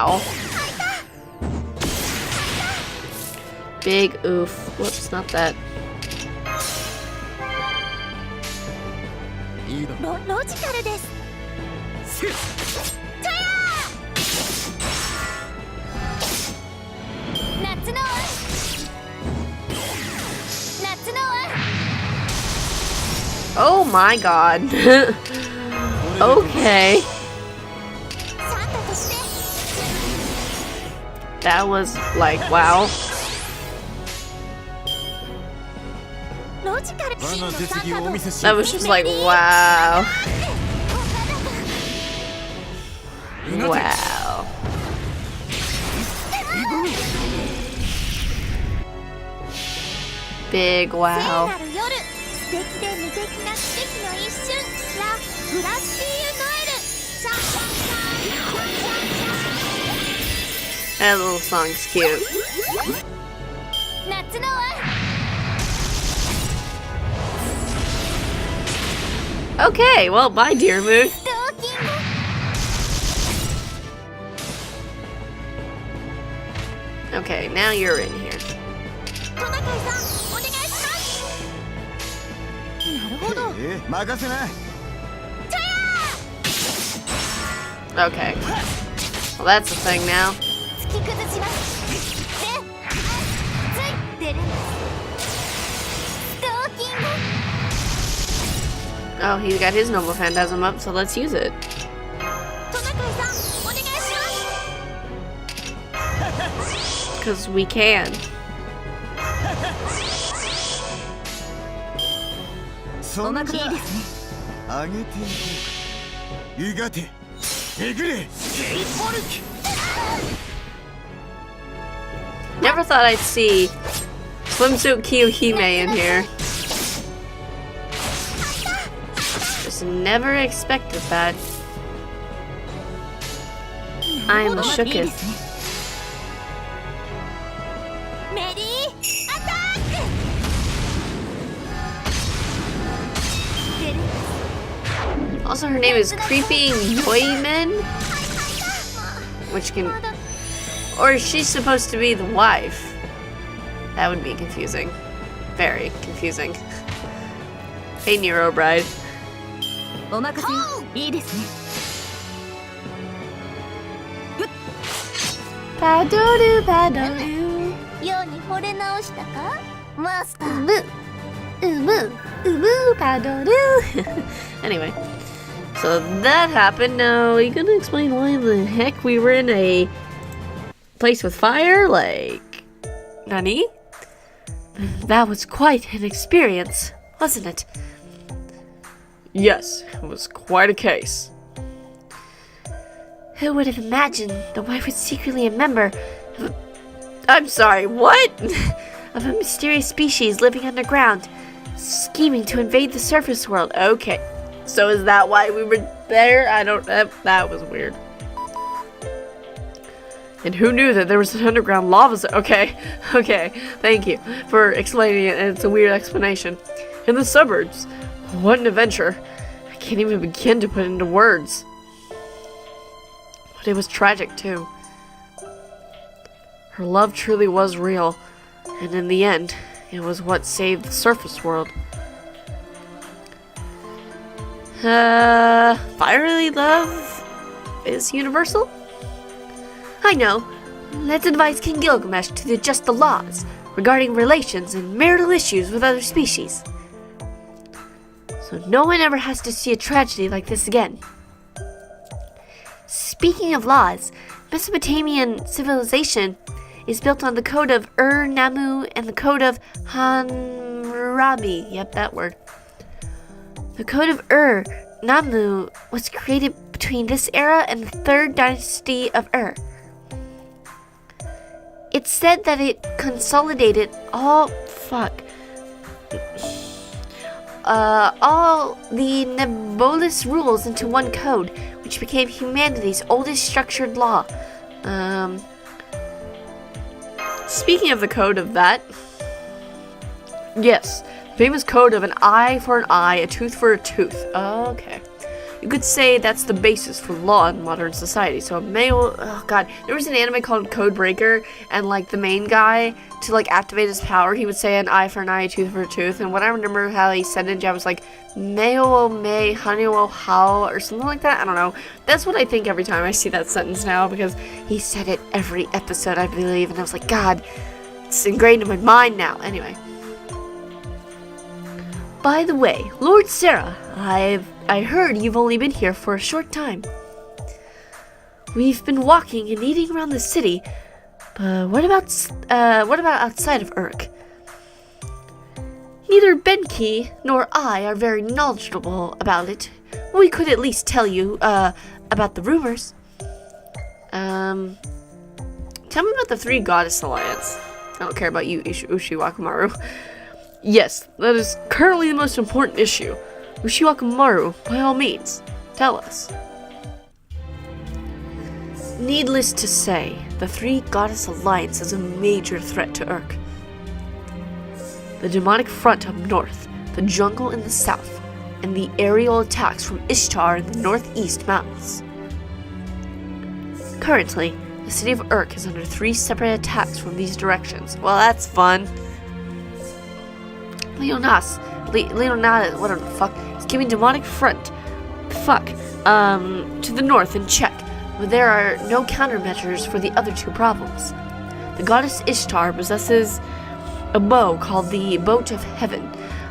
A: Wow. Big oof. Whoops, not that.
B: いいだろ
D: ロジカルです。
B: せっ
D: 夏の
A: Oh my god. Okay.
D: サンタとして
A: That was like, wow.
D: ロジカル
B: 我が実技をお見せし
A: That was just like, wow. Wow. Big
D: 聖
A: wow.
D: なる夜素敵で無敵な奇跡の一瞬ラ・グラッシーユ・ノエルシャンシャンシャン
A: That little song's cute.
D: 夏の
A: Okay, well, bye, dear moon.
D: ストーキング
A: Okay, now you're in here.
D: トナカイさんお願いしますなるほど
B: 任せな
A: Okay. Well, that's a thing now.
D: 突き崩しますでついてるストーキング
A: Oh, he's got his noble phantasm up, so let's use it.
D: トナカイさんお願いします
A: Because we can.
B: そんな
D: ですね
B: あげていこういがてえぐれ
A: Never thought I'd see Swimsuit Kiyohime in here. Just never expected that. I am the shookest.
D: メリーアタック出る
A: Also, her name is Creeping Yoimen, which can, or she's supposed to be the wife. That would be confusing. Very confusing. Hey, Nero Bride.
D: お任せよいいですね
A: Padoodoo, padoodoo.
D: ように惚れ直したかマスター
A: Padoodoo. Anyway, so that happened. Now, are you gonna explain why the heck we were in a place with fire? Like, Nani? That was quite an experience, wasn't it? Yes, it was quite a case. Who would have imagined the wife was secretly a member of I'm sorry, what? Of a mysterious species living underground, scheming to invade the surface world. Okay, so is that why we were there? I don't, that was weird. And who knew that there was an underground lava okay, thank you for explaining it, and it's a weird explanation. In the suburbs, what an adventure. I can't even begin to put into words. But it was tragic, too. Her love truly was real, and in the end, it was what saved the surface world. Fiery love is universal? I know. Let's advise King Gilgamesh to adjust the laws regarding relations and marital issues with other species, so no one ever has to see a tragedy like this again. Speaking of laws, Mesopotamian civilization is built on the code of Namu and the code of Hammurabi. Yep, that word. The code of Namu was created between this era and the 3rd dynasty of It's said that it consolidated all the nebulous rules into one code, which became humanity's oldest structured law. Speaking of the code of that, yes, famous code of an eye for an eye, a tooth for a tooth. Okay. You could say that's the basis for law in modern society. So a male, oh god, there was an anime called Codebreaker, and like the main guy, to like activate his power, he would say an eye for an eye, a tooth for a tooth, and what I remember how he said it, I was like, Meo o me, honey o how, or something like that, I don't know. That's what I think every time I see that sentence now, because he said it every episode, I believe, and I was like, God, it's ingrained in my mind now. Anyway. By the way, Lord Sarah, I heard you've only been here for a short time. We've been walking and eating around the city, but what about outside of Urk? Neither Benki nor I are very knowledgeable about it. We could at least tell you about the rumors. Tell me about the Three Goddess Alliance. I don't care about you, Ushiwakamaru. Yes, that is currently the most important issue. Ushiwakamaru, by all means, tell us. Needless to say, the Three Goddess Alliance is a major threat to Urk. The demonic front up north, the jungle in the south, and the aerial attacks from Ishtar in the northeast mountains. Currently, the city of Urk is under 3 separate attacks from these directions. Well, that's fun. Leonas, whatever the fuck, is giving demonic front, to the north in check, but there are no countermeasures for the other 2 problems. The goddess Ishtar possesses a bow called the Boat of Heaven.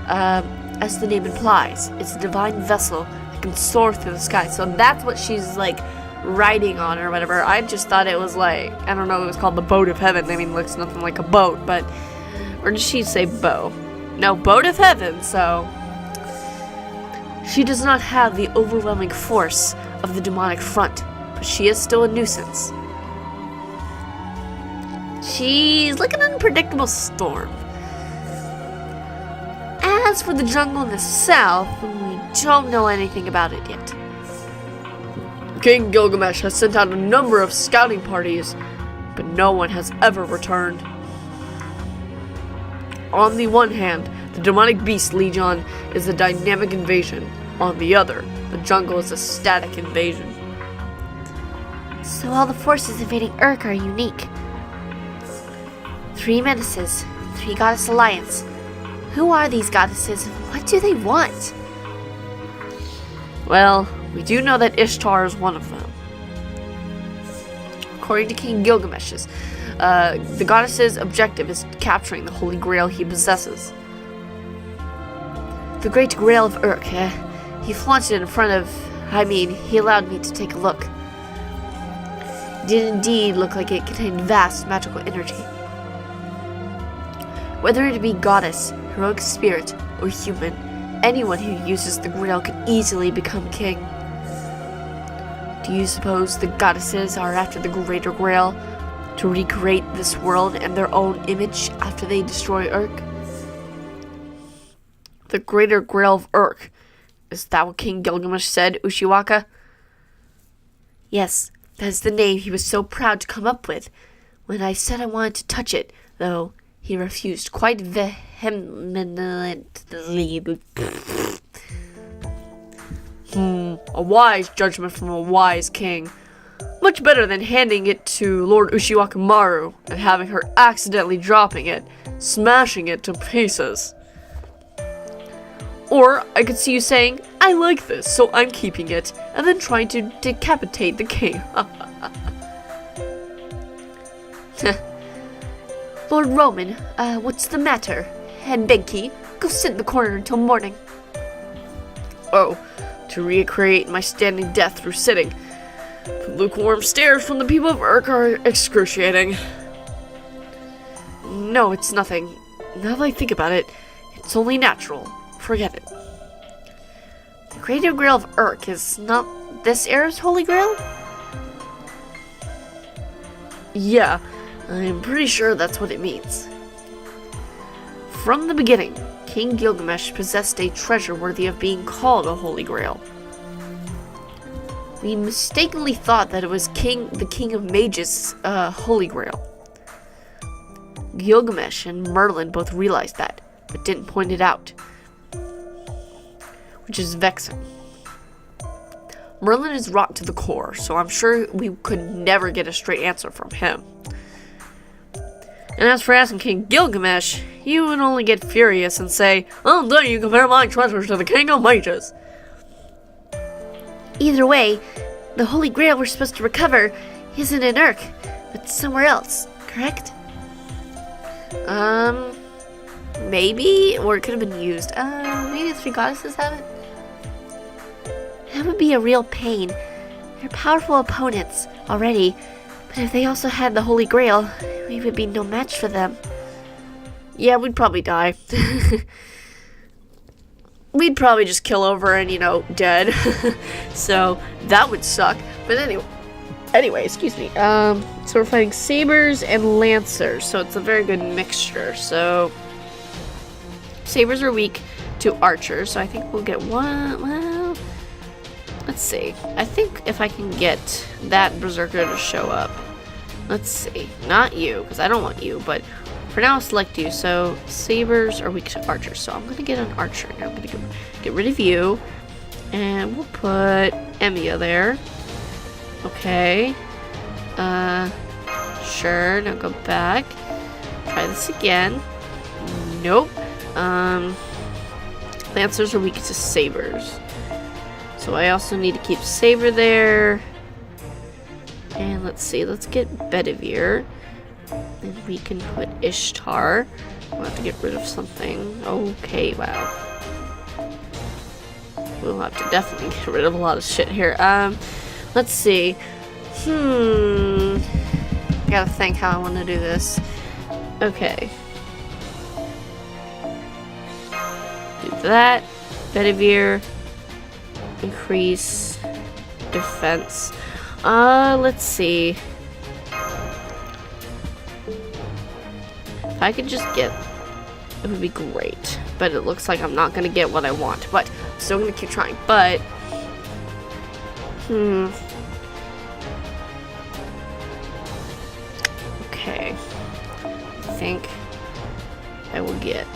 A: As the name implies, it's a divine vessel that can soar through the sky. So that's what she's like riding on or whatever. I just thought it was like, I don't know, it was called the Boat of Heaven. I mean, it looks nothing like a boat, but, or did she say bow? No, Boat of Heaven, so. She does not have the overwhelming force of the demonic front, but she is still a nuisance. She's like an unpredictable storm. As for the jungle in the south, we don't know anything about it yet. King Gilgamesh has sent out a number of scouting parties, but no one has ever returned. On the one hand, the demonic beast Legion is a dynamic invasion. On the other, the jungle is a static invasion.
C: So all the forces invading Urk are unique. 3 menaces, 3 goddess alliance. Who are these goddesses and what do they want?
A: Well, we do know that Ishtar is one of them. According to King Gilgamesh's, the goddess's objective is capturing the Holy Grail he possesses. The Great Grail of Urk, he flaunted it in front of, he allowed me to take a look. It did indeed look like it contained vast magical energy. Whether it be goddess, heroic spirit, or human, anyone who uses the Grail could easily become king. Do you suppose the goddesses are after the Greater Grail to recreate this world in their own image after they destroy Urk? The Greater Grail of Urk. Is that what King Gilgamesh said, Ushiwaka?
C: Yes, that is the name he was so proud to come up with. When I said I wanted to touch it, though, he refused quite vehemently.
A: A wise judgment from a wise king. Much better than handing it to Lord Ushiwakamaru and having her accidentally dropping it, smashing it to pieces. Or I could see you saying, I like this, so I'm keeping it, and then trying to decapitate the king.
C: Lord Roman, what's the matter? And Benki, go sit in the corner until morning.
A: Oh, to recreate my standing death through sitting. The lukewarm stares from the people of Urk are excruciating. No, it's nothing. Now that I think about it, it's only natural. Forget it.
C: The Greater Grail of Urk is not this era's Holy Grail?
A: Yeah, I'm pretty sure that's what it means. From the beginning, King Gilgamesh possessed a treasure worthy of being called a Holy Grail. We mistakenly thought that it was the King of Mages' Holy Grail. Gilgamesh and Merlin both realized that, but didn't point it out, which is vexing. Merlin is rocked to the core, so I'm sure we could never get a straight answer from him. And as for asking King Gilgamesh, you would only get furious and say, "How dare you compare my treasures to the King of Mages?"
C: Either way, the Holy Grail we're supposed to recover isn't in Urk, but somewhere else, correct?
A: Maybe? Or it could have been used. Maybe the three goddesses have it?
C: That would be a real pain. They're powerful opponents already, but if they also had the Holy Grail, we would be no match for them.
A: Yeah, we'd probably die. We'd probably just kill over and, dead. So, that would suck. But anyway, excuse me. So we're fighting sabers and lancers, so it's a very good mixture. So, sabers are weak to archers, so I think we'll get one. Well, let's see. I think if I can get that berserker to show up. Let's see. Not you, because I don't want you, but for now I'll select you. So, sabers are weak to archers, so I'm going to get an archer. Now I'm going to get rid of you, and we'll put Emiya there. Okay. Sure. Now go back. Try this again. Nope. Lancers are weak to sabers. So I also need to keep Saber there. And let's see. Let's get Bedivere. And we can put Ishtar. We'll have to get rid of something. Okay, wow. We'll have to definitely get rid of a lot of shit here. Let's see. Gotta think how I want to do this. Okay. Do that. Bedivere. Increase defense. Let's see. If I could just get, it would be great. But it looks like I'm not gonna get what I want. But I'm still gonna keep trying. But okay. I think I will get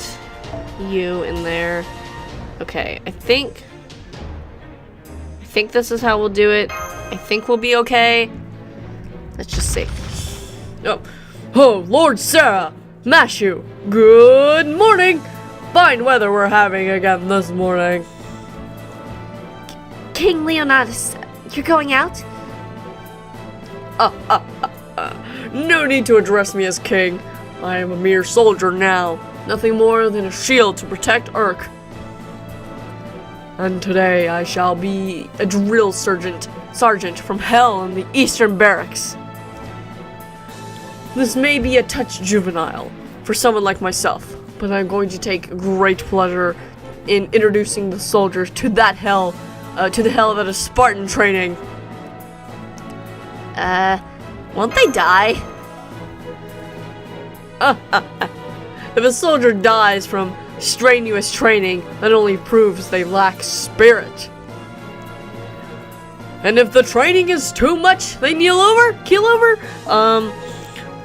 A: you in there. Okay, I think this is how we'll do it. I think we'll be okay. Let's just see. Oh, Lord Sarah, Mashu, good morning. Fine weather we're having again this morning.
C: King Leonidas, you're going out?
A: No need to address me as king. I am a mere soldier now. Nothing more than a shield to protect Urk. And today I shall be a drill sergeant from hell in the eastern barracks. This may be a touch juvenile for someone like myself, but I'm going to take great pleasure in introducing the soldiers to that hell, to the hell that is Spartan training. Won't they die? If a soldier dies from strenuous training, that only proves they lack spirit. And if the training is too much, they keel over,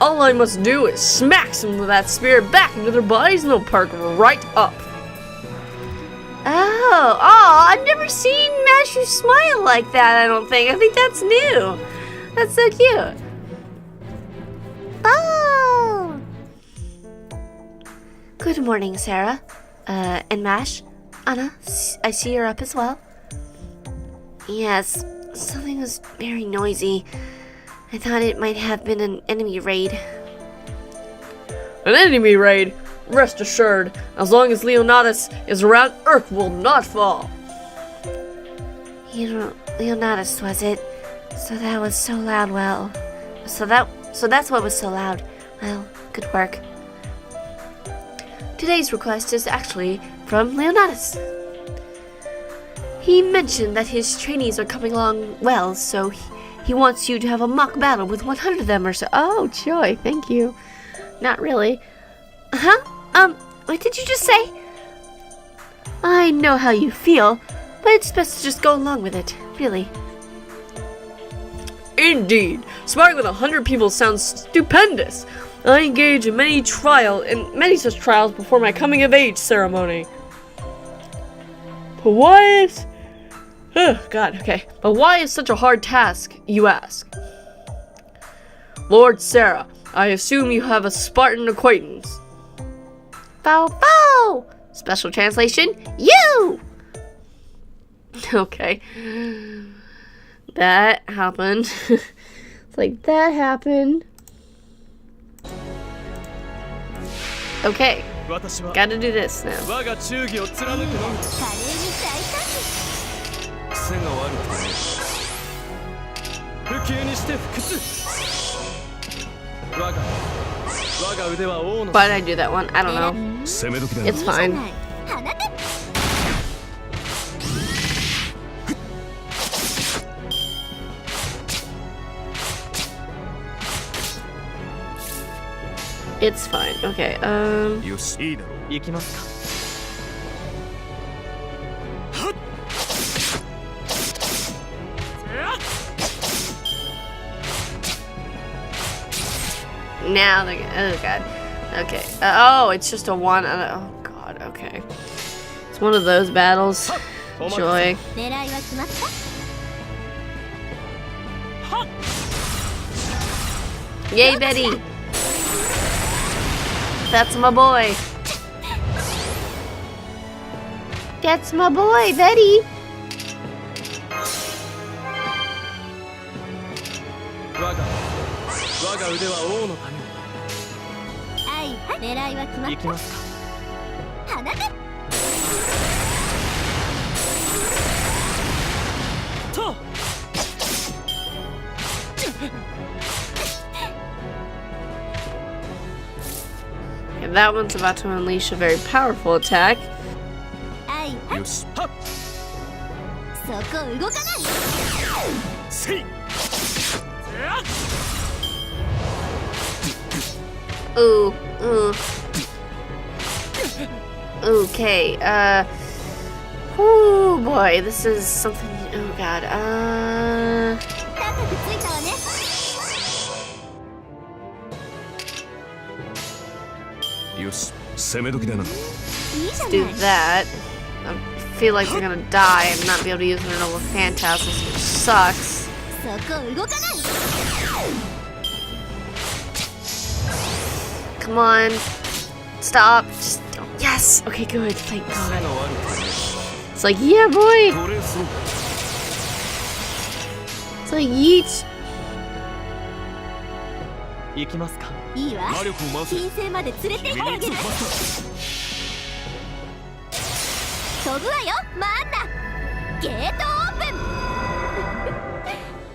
A: all I must do is smack some of that spirit back into their bodies and they'll perk right up.
C: Oh, I've never seen Mashu smile like that, I don't think. I think that's new. That's so cute. Oh! Good morning, Sarah. And Mash. Anna, I see you're up as well. Yes, something was very noisy. I thought it might have been an enemy raid.
A: An enemy raid? Rest assured, as long as Leonidas is around, Urk will not fall.
C: Leonidas, was it? So that was so loud, well. So that's what was so loud. Well, good work. Today's request is actually from Leonidas. He mentioned that his trainees are coming along well, so he wants you to have a mock battle with 100 of them or so. Oh, joy, thank you. Not really. What did you just say? I know how you feel, but it's best to just go along with it, really.
A: Indeed, sparring with 100 people sounds stupendous. I engage in many such trials before my coming of age ceremony. But what? Oh, God, okay. But why is such a hard task, you ask? Lord Sarah, I assume you have a Spartan acquaintance.
C: Bow bow! Special translation, you!
A: Okay. That happened. It's like, that happened. Okay. Gotta do this now.
D: 華麗に大胆に
E: 癖が悪くてね不朽にして不屈我が腕は王の
A: Why did I do that one? I don't know.
E: 攻め時だ
A: It's fine.
D: 放て
A: It's fine. Okay,
E: よしいいだろう行きますか
A: now they're oh god. Okay. Oh, it's just a one. Oh god, okay. It's one of those battles. Joy.
D: 狙いは決まった
A: Yay, Betty! That's my boy. That's my boy, Betty.
E: 我が腕は王のため
D: はいはい狙いは決まっ
E: 行きますか
D: た放て
E: と
A: And that one's about to unleash a very powerful attack.
D: はいはい
E: よしはっ
D: そこ動かない
E: せい
A: Ooh, ooh. Okay, oh boy, this is something. Oh god,
D: 高くついたわね
E: よし攻め時だない
D: いじゃ
A: do
D: ない
A: that. I feel like they're gonna die and not be able to use their normal phantasms, which sucks.
D: そこ動かない
A: Come on, stop. Just yes. Okay, good. Thank
E: 癖
A: God.
E: が悪くてね
A: It's like yeah, boy.
E: トレースを
A: It's like yeet.
E: 行きますか
D: いいわ
E: 魔力を回せ
D: 金星まで連れて行ってあげる
E: マス
D: 飛ぶわよマンナゲートオー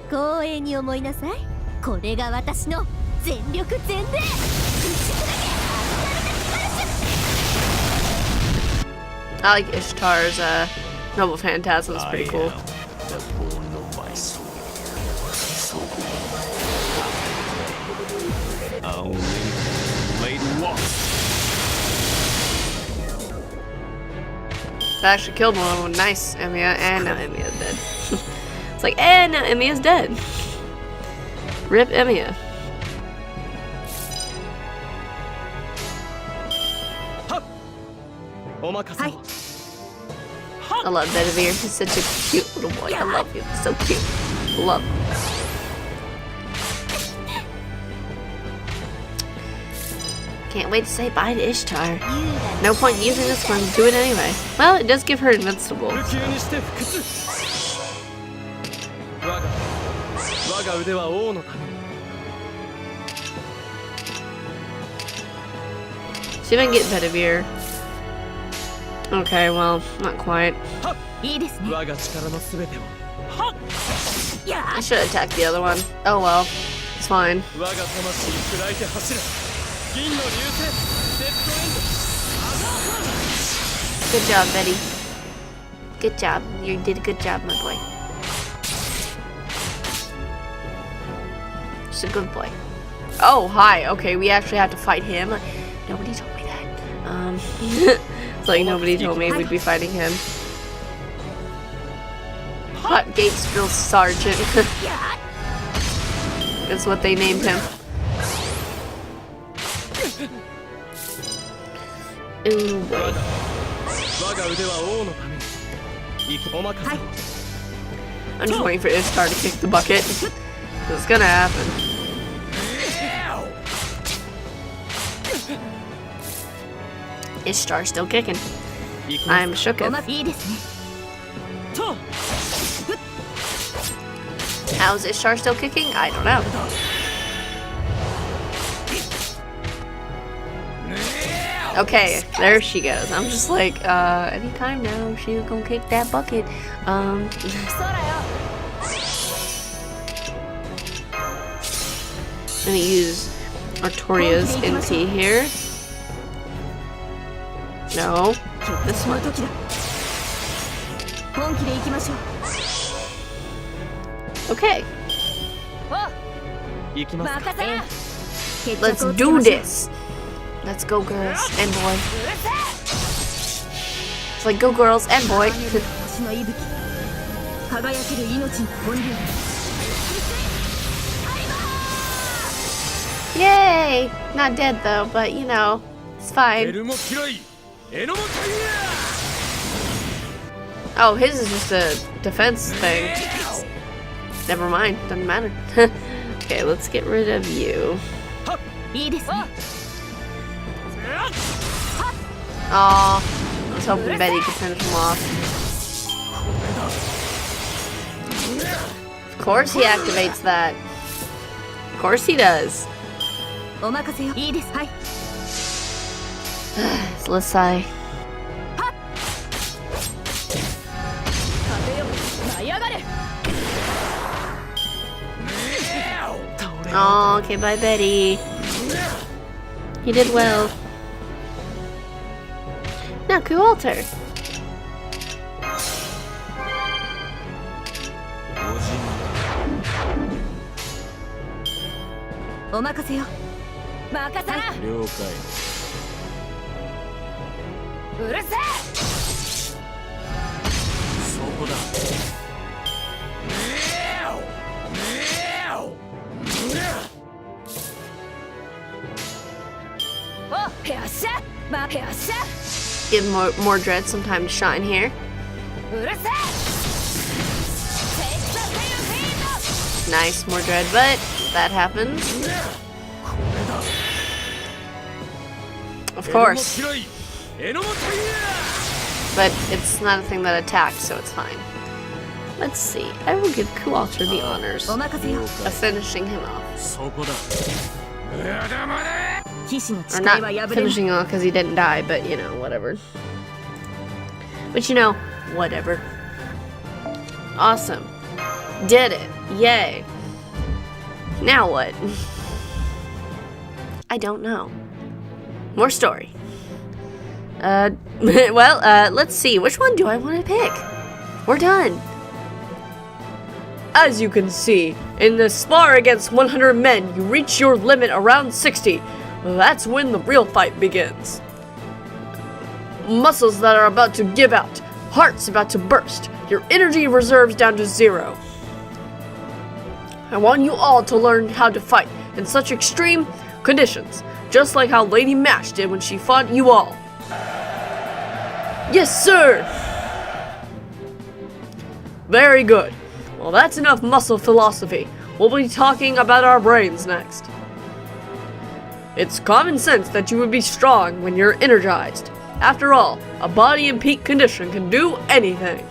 D: プン光栄に思いなさいこれが私の全力全霊
A: I like Ishtar's noble phantasm. It's pretty cool. I actually killed one of them. Nice, Emiya, and now Emiya's dead. It's like, and now Emiya's dead. Rip Emiya. I love Bedivere. He's such a cute little boy. I love him. So cute. Love him. Can't wait to say bye to Ishtar. No point using this one. Do it anyway. Well, it does give her invincible.
E: 不朽にして不屈我が腕は王のために
A: See if I can get Bedivere. Okay, well, not quite.
D: いいですね
E: 我が力のすべてを
A: I should attack the other one. Oh well. It's fine.
E: 我が魂砕いて走れ銀の流星デッドエンド
A: Good job, Betty. Good job. You did a good job, my boy. Just a good boy. Oh, hi. Okay, we actually have to fight him. Nobody told me that. It's like nobody told me we'd be fighting him. Hot Gates Drill Sergeant. That's what they named him. Ooh, boy.
E: 我が腕は王のためにお任せを
A: I'm just waiting for Ishtar to kick the bucket. It's gonna happen. Ishtar still kicking. I'm shooketh.
D: いいですね
A: How's Ishtar still kicking? I don't know. Okay, there she goes. I'm just like, anytime now she's gonna kick that bucket.
D: そうだよ
A: I'm gonna use Artoria's NT here. No, this one.
D: 時だ本気で行きましょう
A: Okay,
E: 行きますか。
D: 任せな
A: let's do this. Let's go, girls and boy. It's like go, girls and boy.
D: 星の息吹輝ける命の本流
A: Yay! Not dead though, but you know, it's
E: エ
A: fine.
E: ルモ嫌い。エノモタイ
A: Oh, his is just a defense thing. Never mind, doesn't matter. Okay, let's get rid of you.
D: いいですね
A: Aw, I was hoping Betty could finish him off. Of course he activates that. Of course he does.
D: お任せよいいですはい
A: So let's sigh.
D: 風よ舞い上がれ
A: Oh, okay, bye Betty. You did well. Now, Kualter.
D: お任せよ任せな
E: 了解。
D: うるせえ
E: そこだ。
D: およっしゃまよっしゃ
A: Give more dread some time to shine here.
D: うるせえ Take the field!
A: Nice, more dread, but that happens. Of course.
E: 嫌い。エノモタイ
A: But it's not a thing that attacks, so it's fine. Let's see. I will give Kualter the honors
D: お任せよ
A: of finishing him off.
E: そこだ。まだまだ。
D: 騎士の
A: Or
D: 誓い
A: not
D: は破れない
A: finishing off because he didn't die, but you know, whatever. But you know, whatever. Awesome. Did it. Yay. Now what? I don't know. More story. Let's see. Which one do I want to pick? We're done. As you can see, in the spar against 100 men, you reach your limit around 60. That's when the real fight begins. Muscles that are about to give out, hearts about to burst, your energy reserves down to 0. I want you all to learn how to fight in such extreme conditions, just like how Lady Mash did when she fought you all. Yes, sir! Very good. Well, that's enough muscle philosophy. We'll be talking about our brains next. It's common sense that you would be strong when you're energized. After all, a body in peak condition can do anything.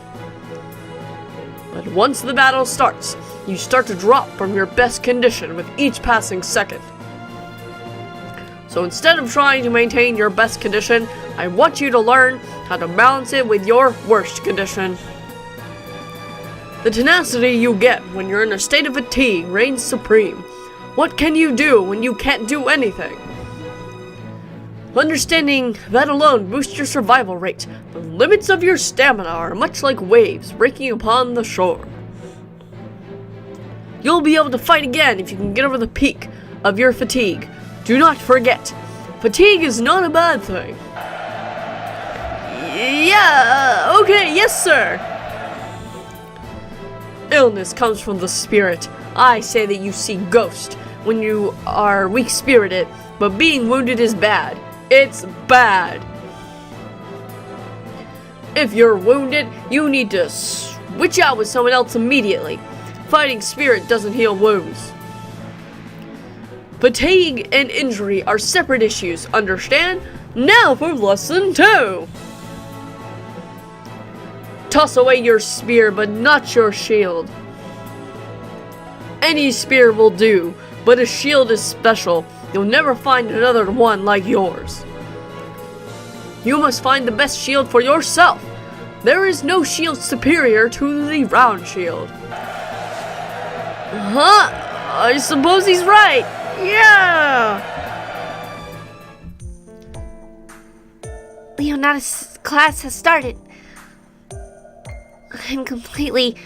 A: But once the battle starts, you start to drop from your best condition with each passing second. So instead of trying to maintain your best condition, I want you to learn how to balance it with your worst condition. The tenacity you get when you're in a state of fatigue reigns supreme. What can you do when you can't do anything? Understanding that alone boosts your survival rate. The limits of your stamina are much like waves breaking upon the shore. You'll be able to fight again if you can get over the peak of your fatigue. Do not forget, fatigue is not a bad thing. Yeah, okay, yes sir. Illness comes from the spirit. I say that you see ghosts when you are weak-spirited, but being wounded is bad. It's bad. If you're wounded, you need to switch out with someone else immediately. Fighting spirit doesn't heal wounds. Fatigue and injury are separate issues, understand? Now for lesson 2. Toss away your spear, but not your shield. Any spear will do, but a shield is special. You'll never find another one like yours. You must find the best shield for yourself. There is no shield superior to the round shield. I suppose he's right. Yeah!
C: Leonata's class has started. I'm completely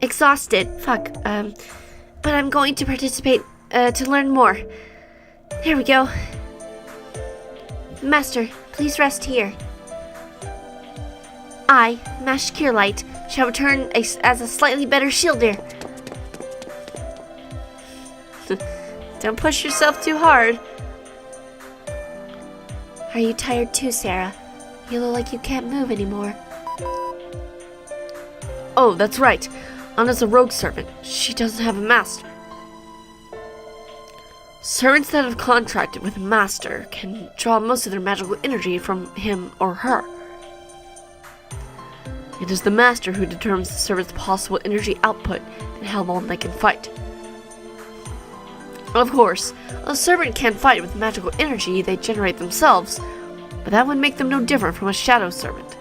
C: exhausted. But I'm going to participate to learn more. Here we go. Master, please rest here. I, Master Kirlight, shall return as a slightly better shielder.
A: Don't push yourself too hard.
C: Are you tired too, Sarah? You look like you can't move anymore.
A: Oh, that's right. Anna's a rogue servant. She doesn't have a master. Servants that have contracted with a master can draw most of their magical energy from him or her. It is the master who determines the servant's possible energy output and how long they can fight. Of course, a servant can fight with magical energy they generate themselves, but that would make them no different from a shadow servant.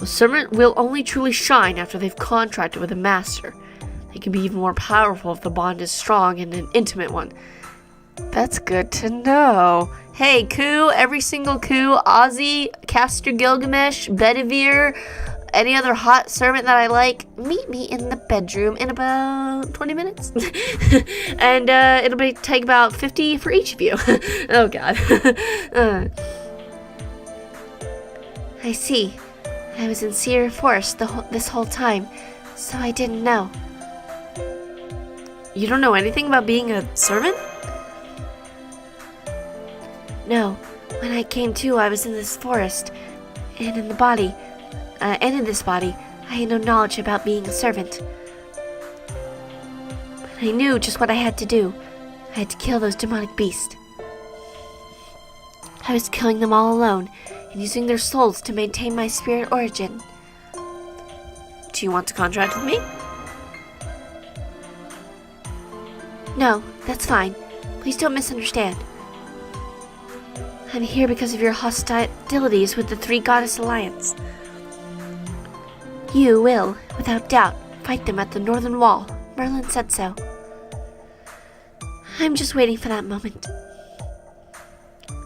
A: A servant will only truly shine after they've contracted with a master. They can be even more powerful if the bond is strong and an intimate one. That's good to know. Hey, Ku, every single Ku, Ozzy, Castor Gilgamesh, Bedivere, any other hot servant that I like, meet me in the bedroom in about 20 minutes. And it'll take about 50 for each of you. Oh, God.
C: I see. I was in Sierra Forest this whole time, so I didn't know.
A: You don't know anything about being a servant?
C: No. When I came to, I was in this forest, and in this body, I had no knowledge about being a servant. But I knew just what I had to do. I had to kill those demonic beasts. I was killing them all alone, and using their souls to maintain my spirit origin.
A: Do you want to contract with me?
C: No, that's fine. Please don't misunderstand. I'm here because of your hostilities with the Three Goddess Alliance. You will, without doubt, fight them at the Northern Wall. Merlin said so. I'm just waiting for that moment.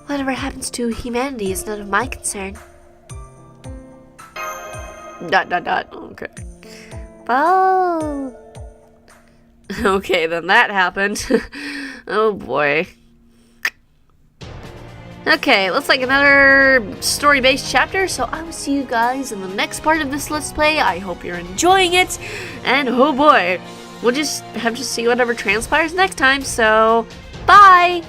C: Whatever happens to humanity is none of my concern. ...
A: Okay.
C: Oh.
A: Okay, then that happened. Oh boy. Okay, looks like another story-based chapter, so I will see you guys in the next part of this Let's Play. I hope you're enjoying it, and oh boy, we'll just have to see whatever transpires next time, so bye!